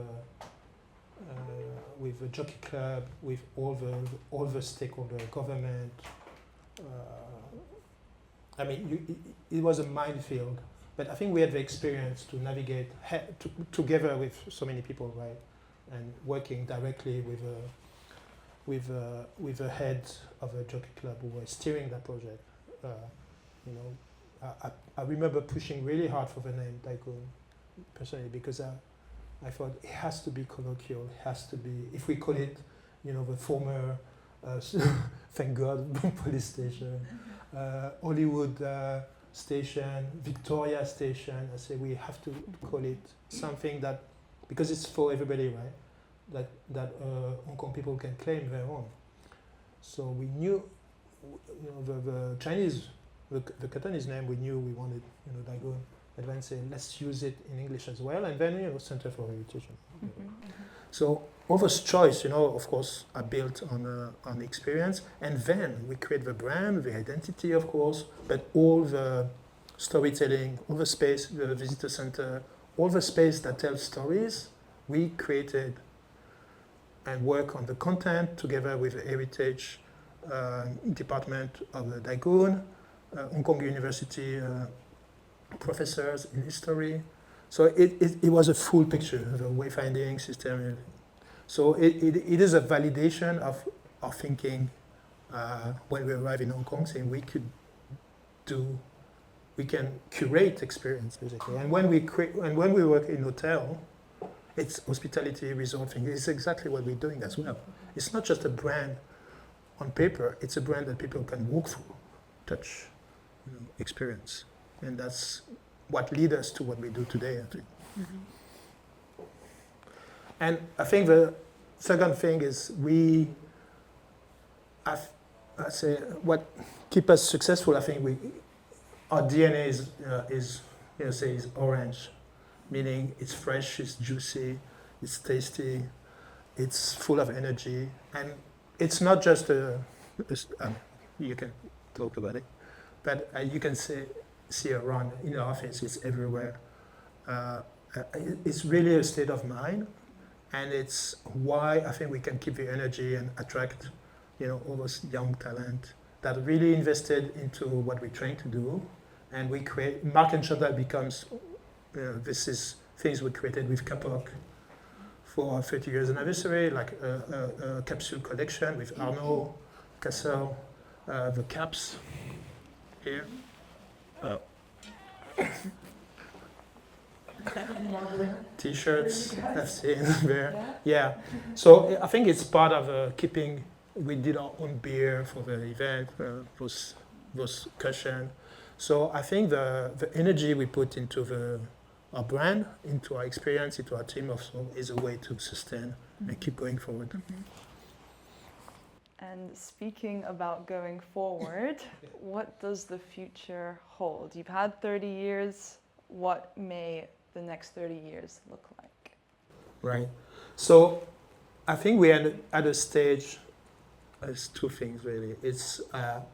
a jockey club, with all the stakeholder, government. It was a minefield, but I think we had the experience to navigate together with so many people, right, and working directly with the head of a jockey club who was steering that project. I remember pushing really hard for the name Daegun, personally, because I thought it has to be colloquial. It has to be, if we call it, the former, thank God, police station, Hollywood station, Victoria station. I say we have to call it something that, because it's for everybody, right? That Hong Kong people can claim their own. So we knew, the Chinese, the Cantonese name, we knew we wanted, Daegun. And then say, let's use it in English as well, and then, Center for Heritage. Mm-hmm, mm-hmm. So all those choice, of course, are built on experience, and then we create the brand, the identity, of course, but all the storytelling, all the space, the visitor center, all the space that tells stories, we created and work on the content together with the heritage department of the Daegun, Hong Kong University professors in history. So it was a full picture, the wayfinding system. So it is a validation of our thinking when we arrive in Hong Kong, saying we can curate experience basically. And when we work in hotel, it's hospitality, resort thing. It's exactly what we're doing as well. It's not just a brand on paper. It's a brand that people can walk through, touch, experience, and that's what leads us to what we do today, I think. Mm-hmm. And I think the second thing is I say what keep us successful. I think our DNA is orange, meaning it's fresh, it's juicy, it's tasty, it's full of energy, and it's not just you can talk about it, but you can see around in the office, it's everywhere. It's really a state of mind, and it's why I think we can keep the energy and attract, all those young talent that really invested into what we're trying to do, and we create. Marc and Chantal becomes, this is things we created with Kapok for our 30 years anniversary, like a capsule collection with Arnaud, Cassel, the caps here. T-shirts I've seen there. Yeah. So I think it's part of keeping. We did our own beer for the event, those cushion. So I think the energy we put into our brand, into our experience, into our team also is a way to sustain and keep going forward. Mm-hmm. And speaking about going forward, what does the future hold? You've had 30 years. What may the next 30 years look like? Right. So I think we are at a stage, there's two things really. It's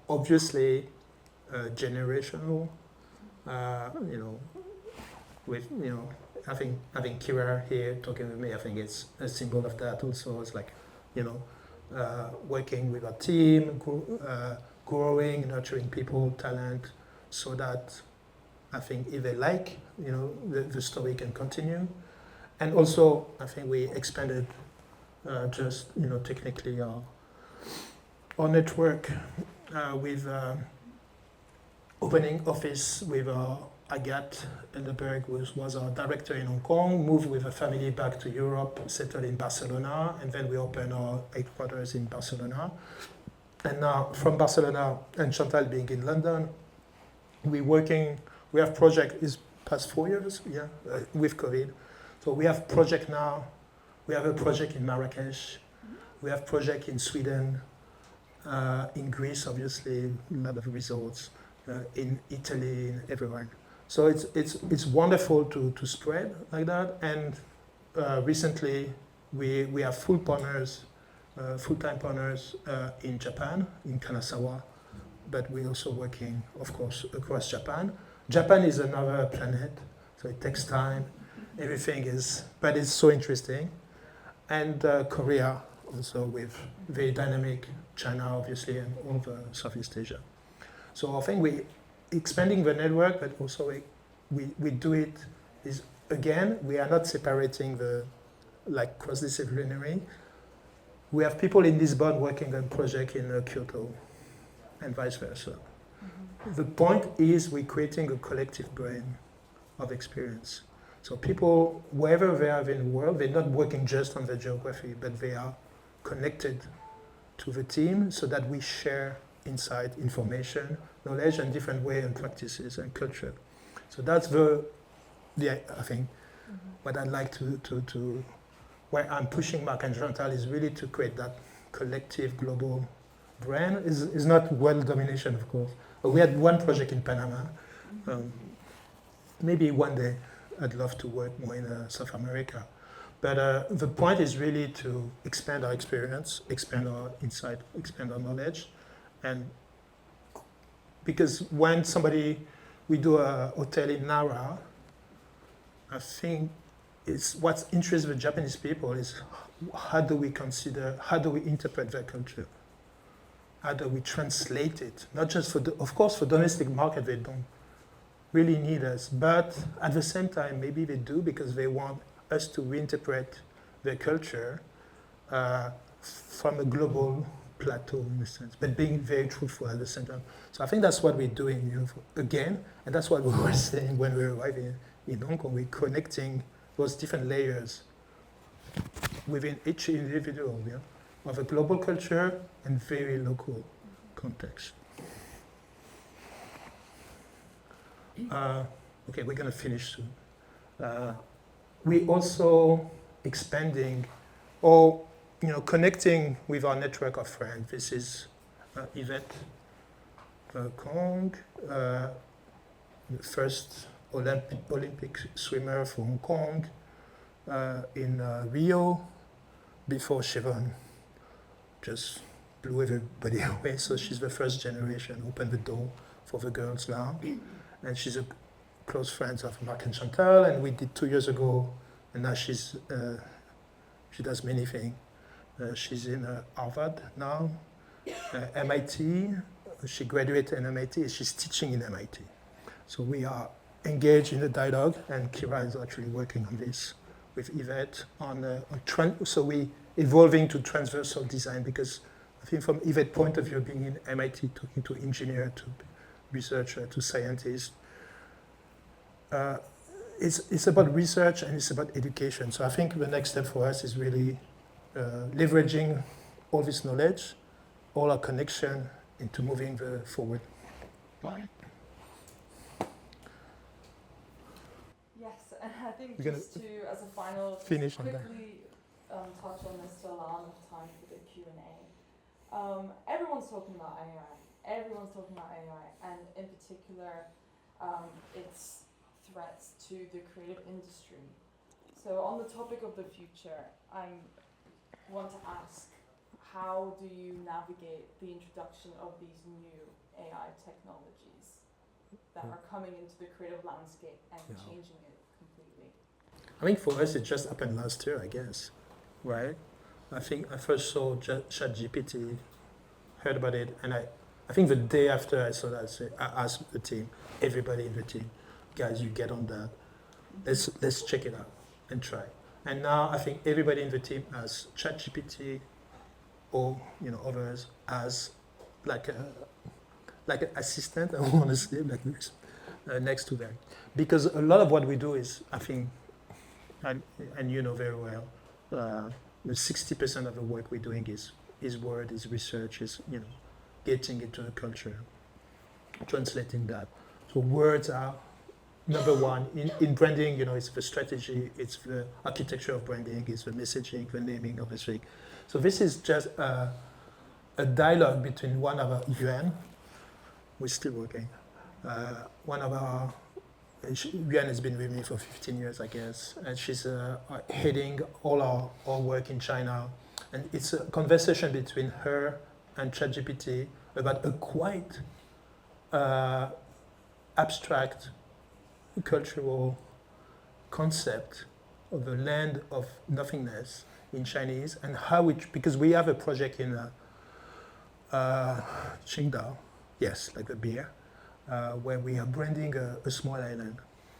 obviously generational, with, I think having Kira here talking with me, I think it's a symbol of that also. It's like, working with our team, growing, nurturing people, talent, so that I think if they like, the story can continue. And also, I think we expanded just, technically our network with opening office with Agathe Enderberg, who was our director in Hong Kong, moved with a family back to Europe, settled in Barcelona, and then we opened our headquarters in Barcelona. And now from Barcelona and Chantal being in London, we have project is past 4 years, with COVID. So we have project now, we have a project in Marrakesh, we have project in Sweden, in Greece, obviously, a lot of resorts, in Italy, in everywhere. So it's wonderful to spread like that. And recently, we have full-time partners in Japan, in Kanazawa, but we're also working, of course, across Japan. Japan is another planet, so it takes time. But it's so interesting. And Korea also with very dynamic, China obviously, and all the Southeast Asia. So I think we expanding the network, but also we do it is, again, we are not separating cross-disciplinary. We have people in Lisbon working on project in Kyoto and vice versa. Mm-hmm. The point is we're creating a collective brain of experience. So people, wherever they are in the world, they're not working just on the geography, but they are connected to the team so that we share insight, information, knowledge, and different ways and practices and culture. So that's I think, what I'd like to where I'm pushing Marc and Chantal is really to create that collective global brand. Is not world domination, of course. But we had one project in Panama. Maybe one day I'd love to work more in South America. But the point is really to expand our experience, expand our insight, expand our knowledge. And because when we do a hotel in Nara, I think what interests the Japanese people is how do we interpret their culture? How do we translate it? Not just of course, for domestic market, they don't really need us, but at the same time, maybe they do because they want us to reinterpret their culture from a global plateau in a sense, but being very truthful at the same time. So I think that's what we're doing, again, and that's what we were saying when we arrived in Hong Kong. We're connecting those different layers within each individual of a global culture and very local context. Okay, we're going to finish soon. We also expanding or connecting with our network of friends. This is Yvette Kong, the first Olympic swimmer for Hong Kong in Rio, before Chevron just blew everybody away. So she's the first generation, opened the door for the girls now. And she's a close friend of Marc and Chantal, and we did 2 years ago, and now she does many things. She's in Harvard now, MIT. She graduated in MIT. She's teaching in MIT. So we are engaged in the dialogue, and Kira is actually working on this with Yvette so we evolving to transversal design, because I think from Yvette's point of view, being in MIT, talking to engineer, to researcher, to scientist, it's about research and it's about education. So I think the next step for us is really leveraging all this knowledge, all our connection into moving forward. Yes, and I think We're just to, as a final, finish on that. quickly touch on this to allow enough time for the Q&A. Everyone's talking about AI. Everyone's talking about AI, and in particular, its threats to the creative industry. So on the topic of the future, I want to ask, how do you navigate the introduction of these new AI technologies that are coming into the creative landscape and changing it completely? I mean, for us, it just happened last year, I guess, right? I think I first saw ChatGPT, heard about it, and I think the day after I saw that, I asked the team, everybody in the team, guys, you get on that. Let's check it out and try. And now I think everybody in the team has ChatGPT or others as like an assistant. I want to say like this next to them, because a lot of what we do is, I think, and you know very well, 60% of the work we're doing is word, is research, is getting into the culture, translating that. So words are number one in branding. It's the strategy, it's the architecture of branding, it's the messaging, the naming of the thing. So this is just a dialogue between one of our Yuan. We're still working. One of our Yuan has been with me for 15 years, I guess, and she's heading all our work in China. And it's a conversation between her and ChatGPT about a quite abstract cultural concept of the land of nothingness in Chinese, and because we have a project in Qingdao, yes, like the beer, where we are branding a small island.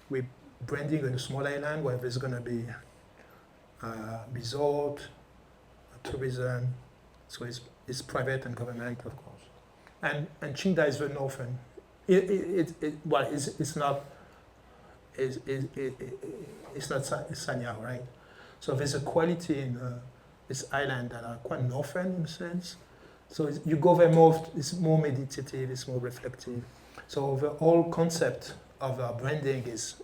We're branding a small island where there's going to be resort, tourism, so it's private and government, of course. And Qingdao is the northern. It's not Sanya, right? So there's a quality in this island that are quite northern in a sense. So you go there more, it's more meditative, it's more reflective. So the whole concept of our branding is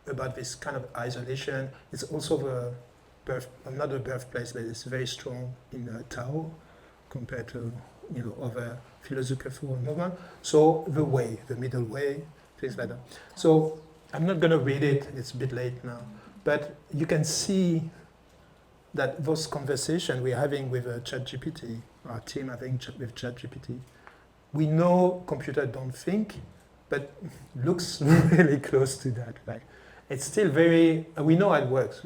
about this kind of isolation. It's also another birthplace, but it's very strong in Tao compared to other philosophical movement. So the way, the middle way, things like that. So I'm not going to read it, it's a bit late now, but you can see that those conversations we're having with ChatGPT, our team having with ChatGPT, we know computers don't think, but looks really close to that. Right? It's still very, we know how it works.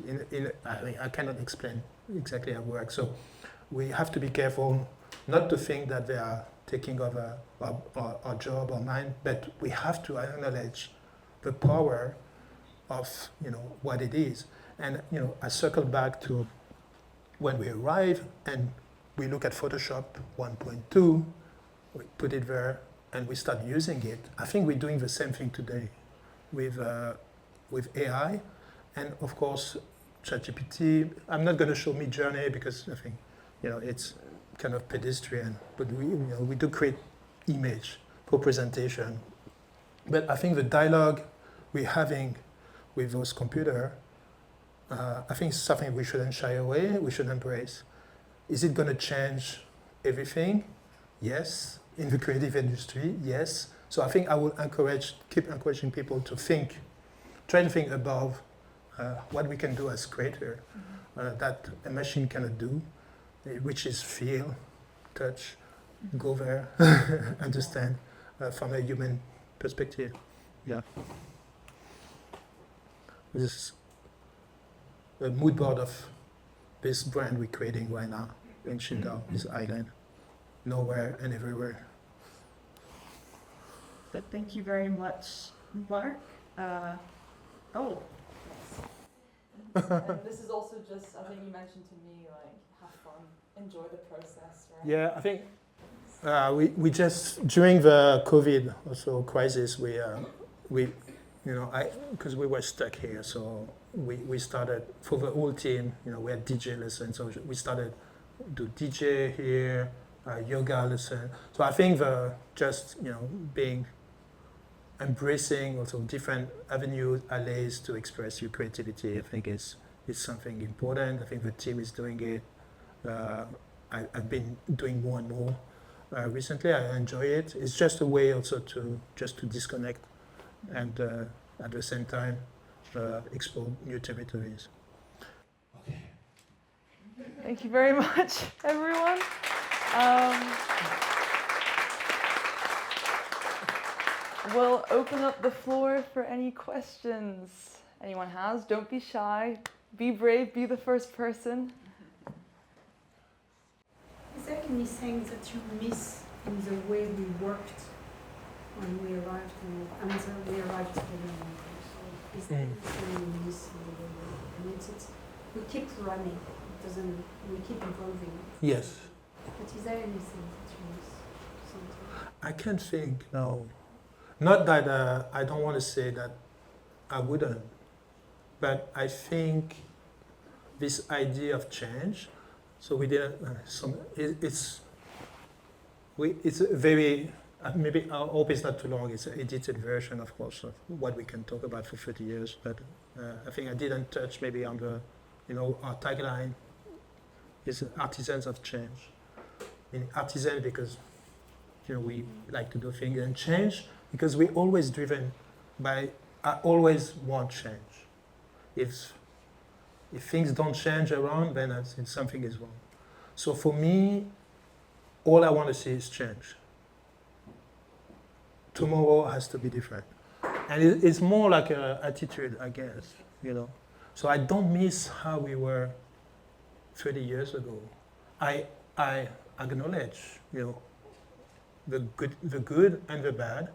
I cannot explain exactly how it works. So we have to be careful not to think that they are taking over our job or mine, but we have to acknowledge the power of what it is. And I circle back to when we arrive and we look at Photoshop 1.2, we put it there and we start using it. I think we're doing the same thing today with AI, and of course ChatGPT. I'm not going to show Midjourney because I think it's kind of pedestrian, but we do create image for presentation. But I think the dialogue we're having with those computers, I think it's something we shouldn't shy away, we should embrace. Is it going to change everything? Yes. In the creative industry, yes. So I think I will keep encouraging people to try to think above what we can do as creator, that a machine cannot do, which is feel, touch, go there, understand from a human perspective. Yeah. This is a mood board of this brand we're creating right now in Qingdao, this island, nowhere and everywhere. But thank you very much, Marc. And this is also just, I think you mentioned to me, like, have fun, enjoy the process, right? Yeah, I think we just, during the COVID also crisis, because we were stuck here, so we started, for the whole team, we had DJ lessons, so we started do DJ here, yoga lesson. So I think embracing also different avenues, alleys to express your creativity, I think is something important. I think the team is doing it. I've been doing more and more recently. I enjoy it. It's just a way also to disconnect and at the same time explore new territories. Okay. Thank you very much, everyone. We'll open up the floor for any questions anyone has. Don't be shy. Be brave. Be the first person. Is there anything that you miss in the way we worked when we arrived until we arrived to the Is there anything you miss in the way we work? I mean, we keep running. We keep evolving. Yes. But is there anything that you miss? Something? I can't think, no. Not that I don't want to say that I wouldn't, but I think this idea of change, so we didn't, it's a very, maybe I hope it's not too long, it's an edited version, of course, of what we can talk about for 30 years, but I think I didn't touch maybe on the, our tagline is artisans of change. Meaning artisan because, we like to do things and change, because we're always driven by, I always want change. If things don't change around, then I think something is wrong. So for me, all I want to see is change. Tomorrow has to be different. And it's more like an attitude, I guess, So I don't miss how we were 30 years ago. I acknowledge, the good and the bad,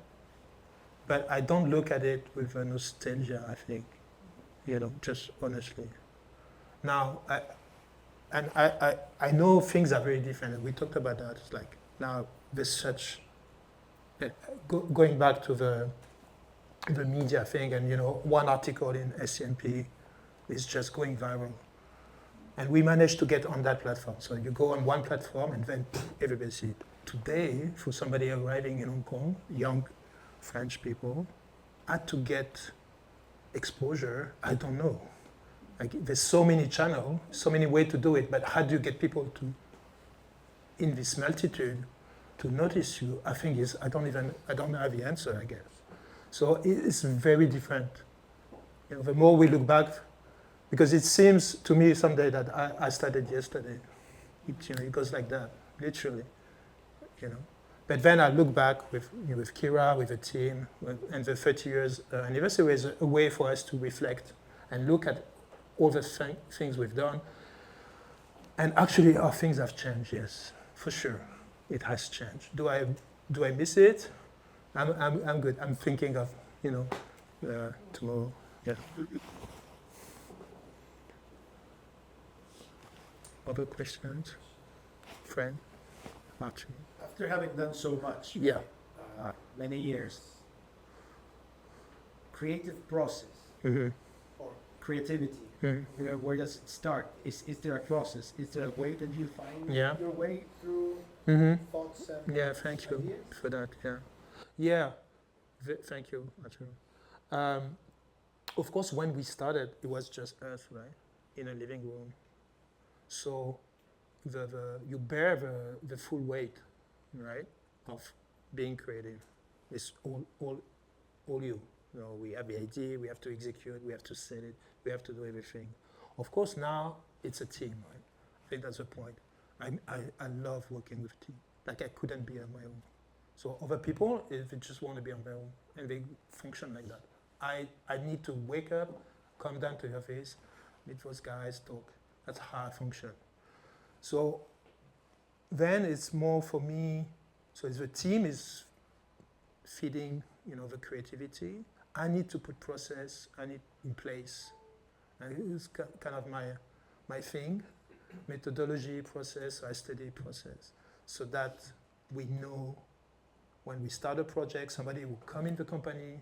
but I don't look at it with a nostalgia, I think, just honestly. Now, I know things are very different. We talked about that. It's like now there's such, going back to the media thing, and one article in SCMP is just going viral. And we managed to get on that platform. So you go on one platform and then everybody sees it. Today, for somebody arriving in Hong Kong, young French people, had to get exposure, I don't know. Like, there's so many channels, so many ways to do it, but how do you get people to, in this multitude, to notice you? I think I don't have the answer, I guess. So it's very different. The more we look back, Because it seems to me someday that I started yesterday. It goes like that, literally. But then I look back with Kira, with the team, and the 30 years anniversary is a way for us to reflect and look at all the things we've done. And actually, our things have changed, yes, for sure. It has changed. Do I miss it? I'm good. I'm thinking of, tomorrow. Yeah. Other questions? Friend? Martin? After having done so much, Yeah. many years, creative process Mm-hmm. or creativity, Mm-hmm. where does it start? Is there a process? Is there a way that you find Yeah. your way through Mm-hmm. thoughts and Yeah, thank you ideas? for that. Yeah. Yeah. Thank you, Arthur. Of course, when we started, it was just us, right, in a living room. So you bear the full weight, right, of being creative. It's all you. We have the idea, we have to execute, we have to set it, we have to do everything. Of course, now it's a team, right? I think that's the point. I love working with a team. Like I couldn't be on my own. So other people, if they just want to be on their own and they function like that. I need to wake up, come down to the office, meet those guys, talk. That's how I function. So then it's more for me, so if the team is feeding, the creativity, I need to put process, I need in place. And it's kind of my thing, methodology, process, I study process, so that we know when we start a project, somebody will come in the company,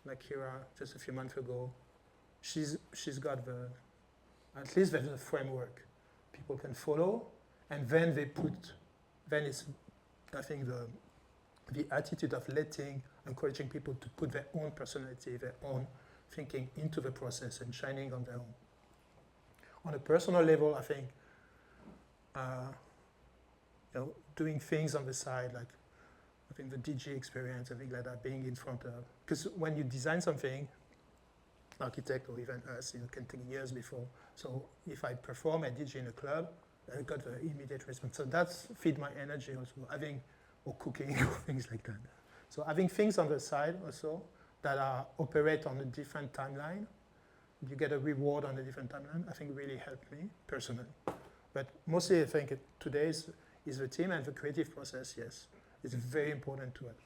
like Kira just a few months ago. She's got at least there's a framework people can follow, and then it's, I think, the attitude of encouraging people to put their own personality, their own thinking into the process and shining on their own. On a personal level, I think, doing things on the side, like I think the DJ experience, I think like that, being in front of, because when you design something, architect or even us, can take years before. So if I perform a DJ in a club, I got the immediate response. So that's feed my energy also, or cooking or things like that. So having things on the side also that operate on a different timeline, you get a reward on a different timeline, I think really helped me personally. But mostly I think today is the team and the creative process, yes. It's very important to us.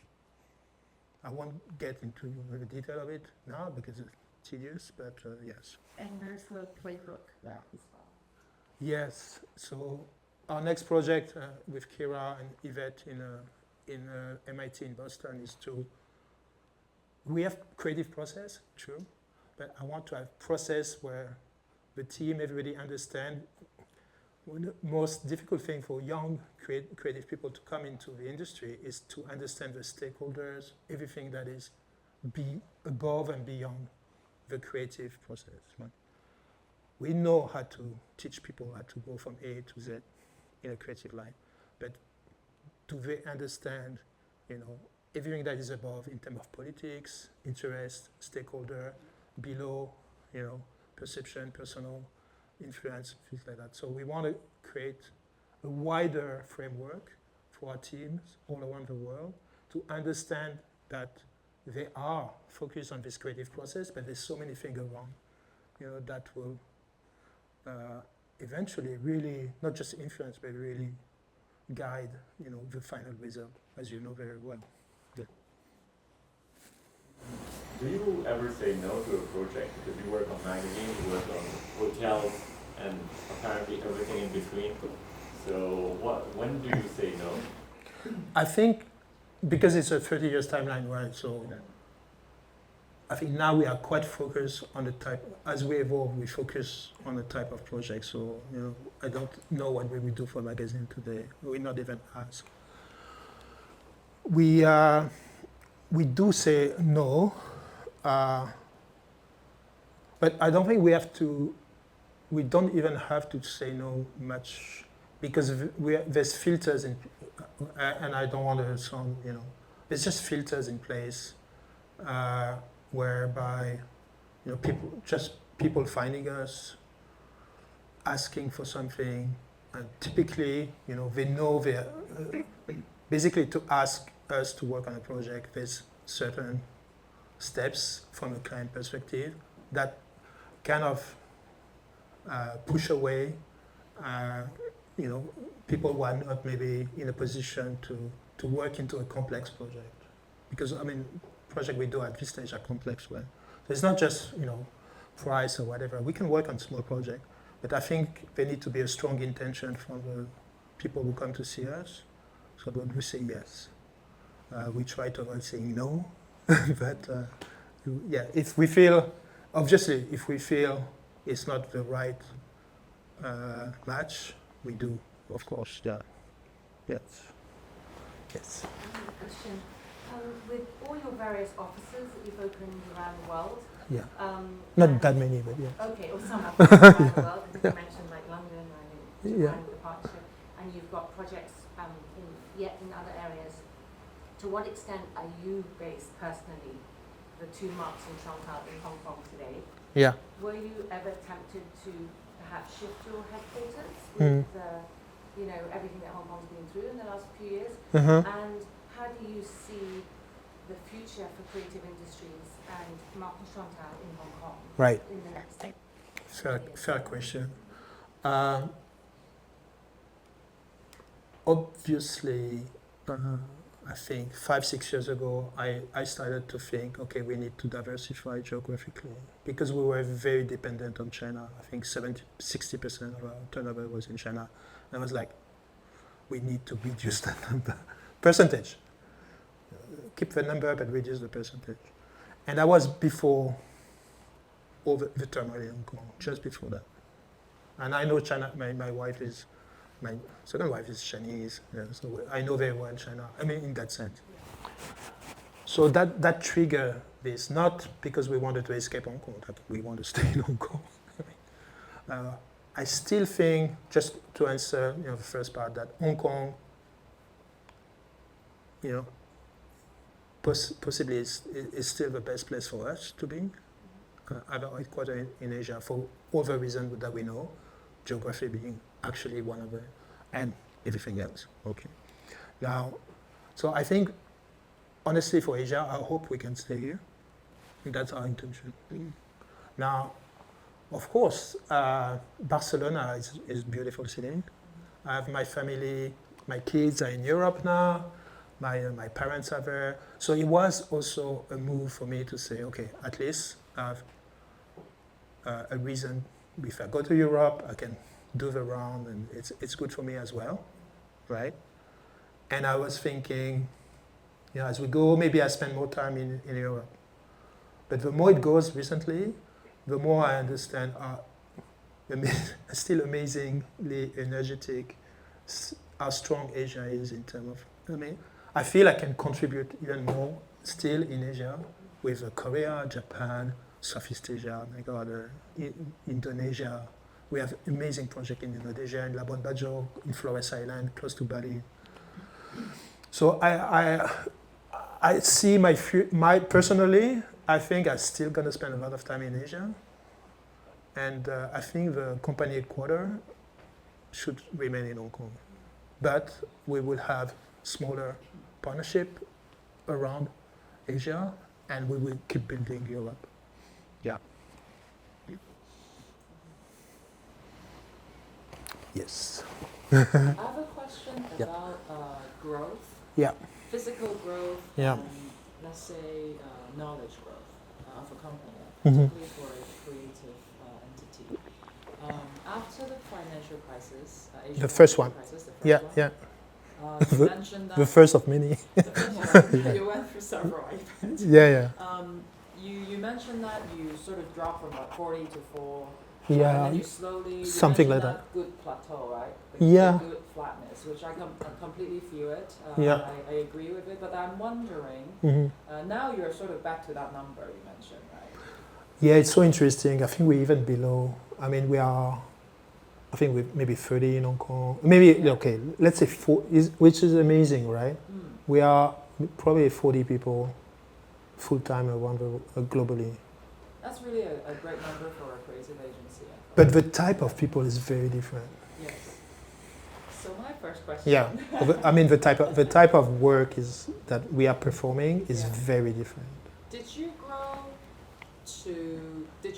I won't get into the detail of it now because it's tedious, but yes. And there's the playbook as well. Yes, so our next project with Kira and Yvette in MIT in Boston is we have creative process, true, but I want to have process where the team, everybody understand. One of the most difficult thing for young creative people to come into the industry is to understand the stakeholders, everything that is above and beyond the creative process. Right? We know how to teach people how to go from A to Z in a creative line, but do they understand, everything that is above in terms of politics, interest, stakeholder, below, perception, personal influence, things like that. So we want to create a wider framework for our teams all around the world to understand that they are focused on this creative process, but there's so many things around, that will eventually really not just influence, but really guide, the final result, as you know very well. Yeah. Do you ever say no to a project? Because you work on magazines, you work on hotels, and apparently everything in between. So when do you say no? I think because it's a 30 years timeline, right? So I think now we are quite focused on the type, as we evolve, we focus on the type of project. So, I don't know what we will do for a magazine today. We're not even asked. We do say no, but I don't think we don't even have to say no much because there's filters in, and I don't want to sound, there's just filters in place whereby, people, just people finding us, asking for something, and typically, they know they're basically to ask us to work on a project. There's certain steps from a client perspective that kind of push away, people who are not maybe in a position to work into a complex project. Because, projects we do at this stage are complex. Well, so it's not just, price or whatever. We can work on small projects, but I think there need to be a strong intention from the people who come to see us. So when we say yes, we try to avoid saying no. But if we feel it's not the right match, we do, of course. Yeah. Yes. Yes. Question. With all your various offices that you've opened around the world, Yeah. Not and- that many, but yeah. Okay, or some offices around the world. I think you mentioned like London and Japan Yeah. with the partnership, and you've got projects in other areas. To what extent are you based personally, the two Marcs and Chantal in Hong Kong today? Yeah. Were you ever tempted to perhaps shift your headquarters Mm. with everything that Hong Kong's been through in the last few years? Uh-huh. And how do you see the future for creative industries and Marc and Chantal in Hong Kong Right. in the next Fair question. Obviously, I think 5-6 years ago, I started to think, okay, we need to diversify geographically because we were very dependent on China. I think 60% of our turnover was in China. And I was like, we need to reduce that number. Percentage. Keep the number, but reduce the percentage. And that was before all the turmoil in Hong Kong, just before that. And I know China, my second wife is Chinese, so I know very well China, in that sense. So that triggered this, not because we wanted to escape Hong Kong, that we want to stay in Hong Kong. I still think, just to answer the first part, that Hong Kong, possibly is still the best place for us to be. Other headquarters in Asia for all the reasons that we know, geography being actually one of them, and everything else. Okay. Now, so I think, honestly, for Asia, I hope we can stay here. That's our intention. Now, of course, Barcelona is a beautiful city. I have my family, my kids are in Europe now. My parents are there. So it was also a move for me to say, okay, at least I have a reason. If I go to Europe, I can do the round, and it's good for me as well, right? And I was thinking, as we go, maybe I spend more time in Europe. But the more it goes recently, the more I understand still amazingly energetic, how strong Asia is in terms of, I feel I can contribute even more still in Asia with Korea, Japan, Southeast Asia, my God, Indonesia. We have amazing project in Indonesia, in Labuan Bajo, in Flores Island, close to Bali. So I see my personally, I think I'm still going to spend a lot of time in Asia. And I think the company headquarters should remain in Hong Kong. But we will have smaller partnership around Asia, and we will keep building Europe. Yeah. Yes. I have a question Yeah. about growth. Yeah. Physical growth Yeah. and, let's say, knowledge growth of a company, Mhm. particularly for a creative entity. After the financial crisis, Asian The first financial one. crisis, the first Yeah, one, yeah. you mentioned that The first of many. you went through several, I bet. Yeah. You mentioned that you sort of dropped from like 40 to 4. Yeah. And then you slowly, you Something like mentioned Good plateau, right? Yeah. Good flatness, which I completely feel it. Yeah. I agree with it, but I'm wondering, Mhm. now you're sort of back to that number you mentioned, right? Yeah, it's so interesting. I think we're even below. We are, I think we're maybe 30 in Hong Kong. Maybe, okay, let's say 4, which is amazing, right? We are probably 40 people full-time around globally. That's really a great number for a creative agency. But the type of people is very different. Yes. So my first question. Yeah, I mean the type of work is that we are performing is Yeah. very different. Did you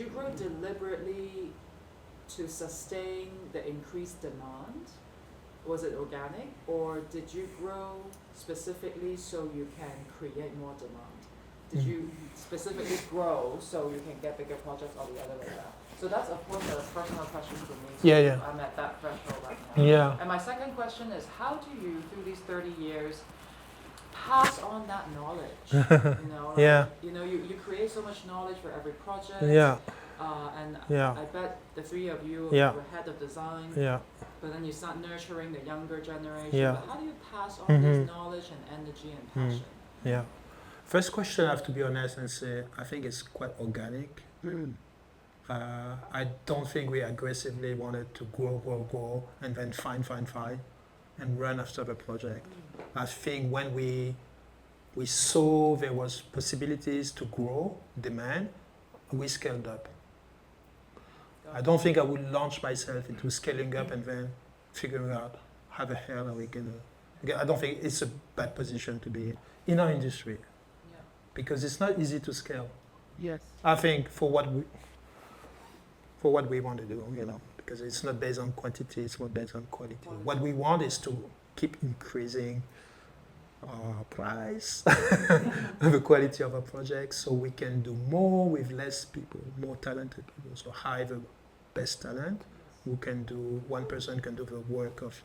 grow deliberately to sustain the increased demand? Was it organic, or did you grow specifically so you can create more demand? Did you specifically grow so you can get bigger projects, or the other way around? So that's of course a personal question for me. So Yeah, yeah. I'm at that threshold right now. Yeah. And my second question is, how do you, through these 30 years, pass on that knowledge? You know, like, Yeah. you know, you create so much knowledge for every project. Yeah. And Yeah. I bet the three of you Yeah. were head of design. Yeah. But then you start nurturing the younger generation. Yeah. But how do you pass on Mhm. this knowledge and energy and passion? Yeah. First question, I have to be honest and say, I think it's quite organic. I don't think we aggressively wanted to grow, and then find, and run after the project. I think when we saw there was possibilities to grow demand, we scaled up. I don't think I would launch myself into scaling up and then figuring out how the hell are we gonna. I don't think it's a bad position to be in our industry, Yeah. because it's not easy to scale. Yes. I think for what we want to do, because it's not based on quantity, it's more based on quality. What we want is to keep increasing our price, the quality of our projects, so we can do more with less people, more talented people. So hire the best talent, one person can do the work of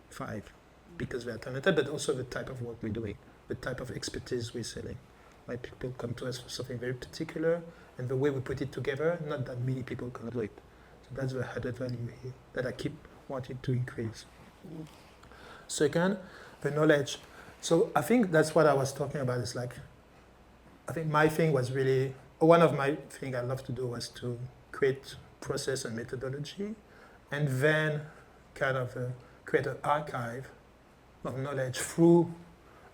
5 because they are talented, but also the type of work we're doing, the type of expertise we're selling. Like people come to us for something very particular, and the way we put it together, not that many people can do it. So that's the added value here that I keep wanting to increase. Second, the knowledge. So I think that's what I was talking about. It's like, I think my thing was really, one of my things I love to do was to create process and methodology, and then kind of create an archive of knowledge through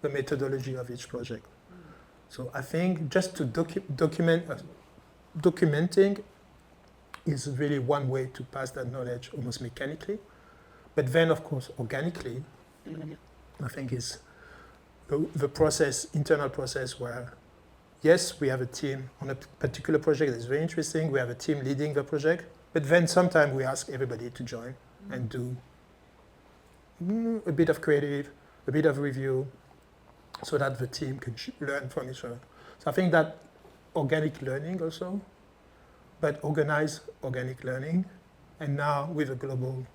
the methodology of each project. So I think just to documenting is really one way to pass that knowledge almost mechanically. But then, of course, organically, I think is the process, internal process where, yes, we have a team on a particular project that's very interesting. We have a team leading the project. But then sometimes we ask everybody to join and do a bit of creative, a bit of review, so that the team can learn from each other. So I think that organic learning also, but organized organic learning, and now with a global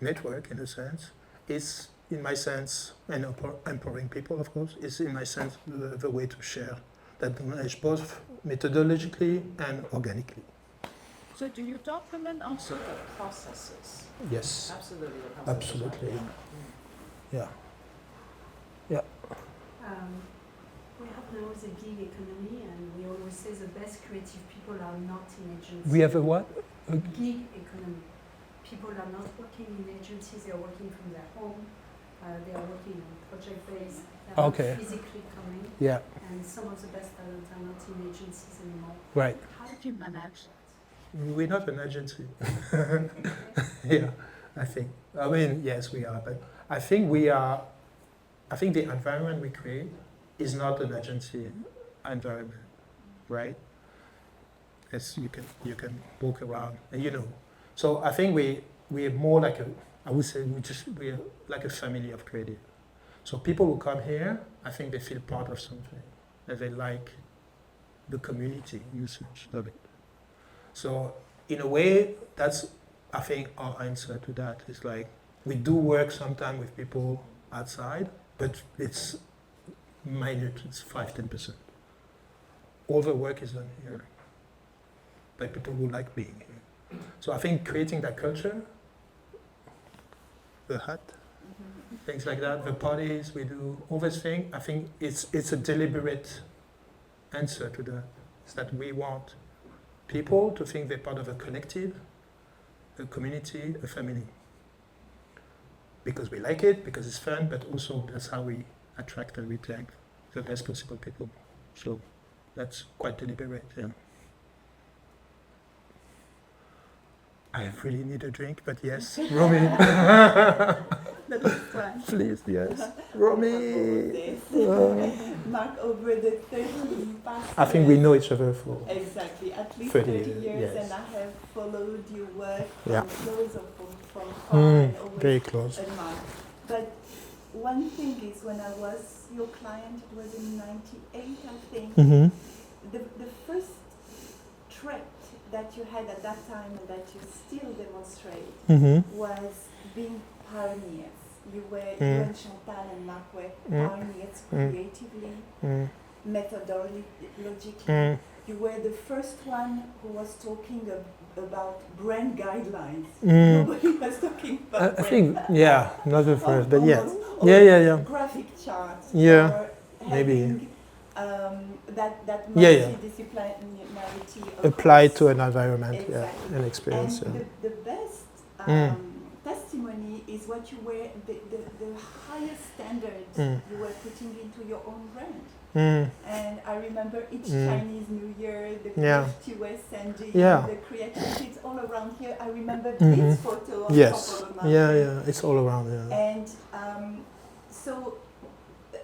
network, in a sense, is, in my sense, and empowering people, of course, is, in my sense, the way to share that knowledge, both methodologically and organically. So do you document also the processes? Yes, Absolutely, the processes. absolutely. Right? Yeah. We have now the gig economy, and we always say the best creative people are not in agencies. We have a what? Gig economy. People are not working in agencies, they are working from their home, they are working on project base, they are Okay. not physically coming, Yeah, and some of the best talent are not in agencies anymore. right. How did you manage that? We're not an agency. Yeah, I think. I mean, yes, we are, but I think we are. I think the environment we create is not an agency environment, right? As you can walk around, and So I think we are more like I would say we are like a family of creative. So people who come here, I think they feel part of something, and they like the community usage of it. So in a way, that's, I think, our answer to that. Is like, we do work sometimes with people outside, but it's minute, it's 5-10%. All the work is done here by people who like being here. So I think creating that culture, the hut, things like that, the parties we do, all these things, I think it's a deliberate answer to that. It's that we want people to think they're part of a collective, a community, a family. Because we like it, because it's fun, but also that's how we attract and retain the best possible people. So that's quite deliberate, yeah. I really need a drink, but yes, Romy. The last one. Please, yes. Romy. Marc, over the 30 past I think we years- know each other for Exactly, at least 30 30 years, years. and I have followed your work Yeah. from close or from far, and always very close. admired. But one thing is, when I was your client, it was in '98, I think. Mm-hmm. The first trait that you had at that time and that you still demonstrate Mm-hmm. was being pioneers. You and Chantal and Marc were pioneers creatively, methodologically. You were the first one who was talking about brand guidelines. Nobody was talking about I think, yeah, not the first, but yes. or Yeah. graphic charts. Yeah, or maybe. having, that Yeah. multidisciplinarity Applied across- to an environment, Exactly. yeah, an experience. And Yeah. the best testimony is what you were, the highest standards you were putting into your own brand. And I remember each Chinese New Year, the Yeah. gift you were sending, Yeah. the creative kids all around here. I remember Mhm. this photo on Yes, top of the yeah, mountain. it's all around, yeah. And so,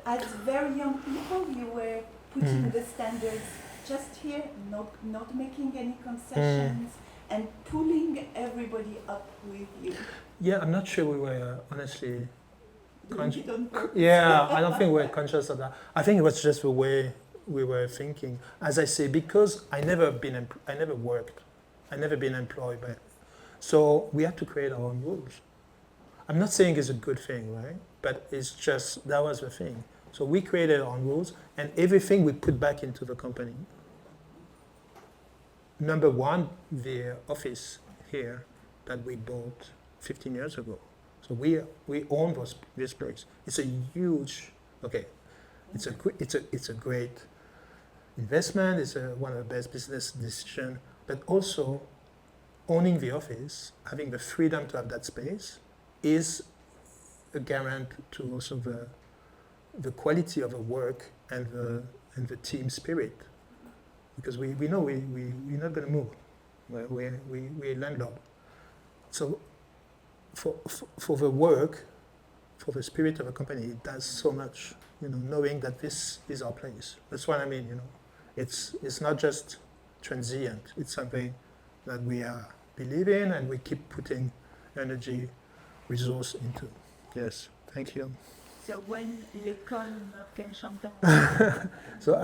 as very young people, you were putting the standards just here, not making any concessions, and pulling everybody up with you. Yeah, I'm not sure we were honestly. Doing it on purpose. Yeah, I don't think we were conscious of that. I think it was just the way we were thinking. As I say, because I never worked, I never been employed, but so we had to create our own rules. I'm not saying it's a good thing, right? But it's just that was the thing. So we created our own rules, and everything we put back into the company. Number one, the office here that we bought 15 years ago. So we own this place. It's a huge, okay, it's a great investment. It's one of the best business decisions. But also, owning the office, having the freedom to have that space, is a guarantee to also the quality of the work and the team spirit. Because we know we're not going to move. We're a landlord. So for the work, for the spirit of a company, it does so much, knowing that this is our place. That's what I mean, It's not just transient. It's something that we believe in and we keep putting energy, resource into. Yes, thank you. So when l'école Marc Chantal. So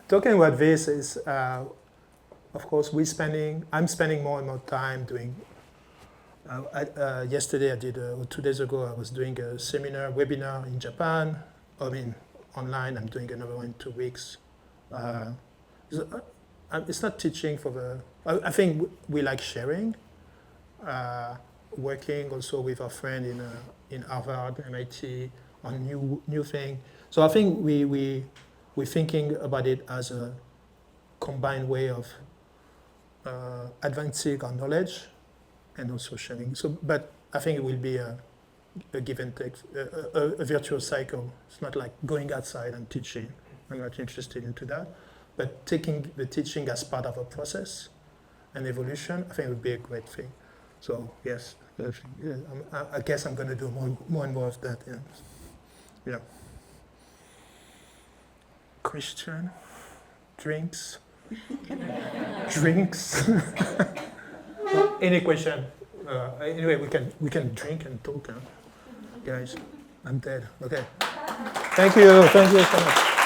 talking about this is, of course, I'm spending more and more time doing. Yesterday I did, or 2 days ago, I was doing a webinar in Japan. I mean, online. I'm doing another one in 2 weeks. It's not teaching I think we like sharing. Working also with our friend in Harvard, MIT, on new thing. So I think we're thinking about it as a combined way of advancing our knowledge and also sharing. So, but I think it will be a give and take, a virtuous cycle. It's not like going outside and teaching. I'm not interested into that. But taking the teaching as part of a process and evolution, I think would be a great thing. So yes, I guess I'm going to do more and more of that. Yeah. Christian, drinks. Any question? Anyway, we can drink and talk, guys. I'm dead. Okay. Thank you so much.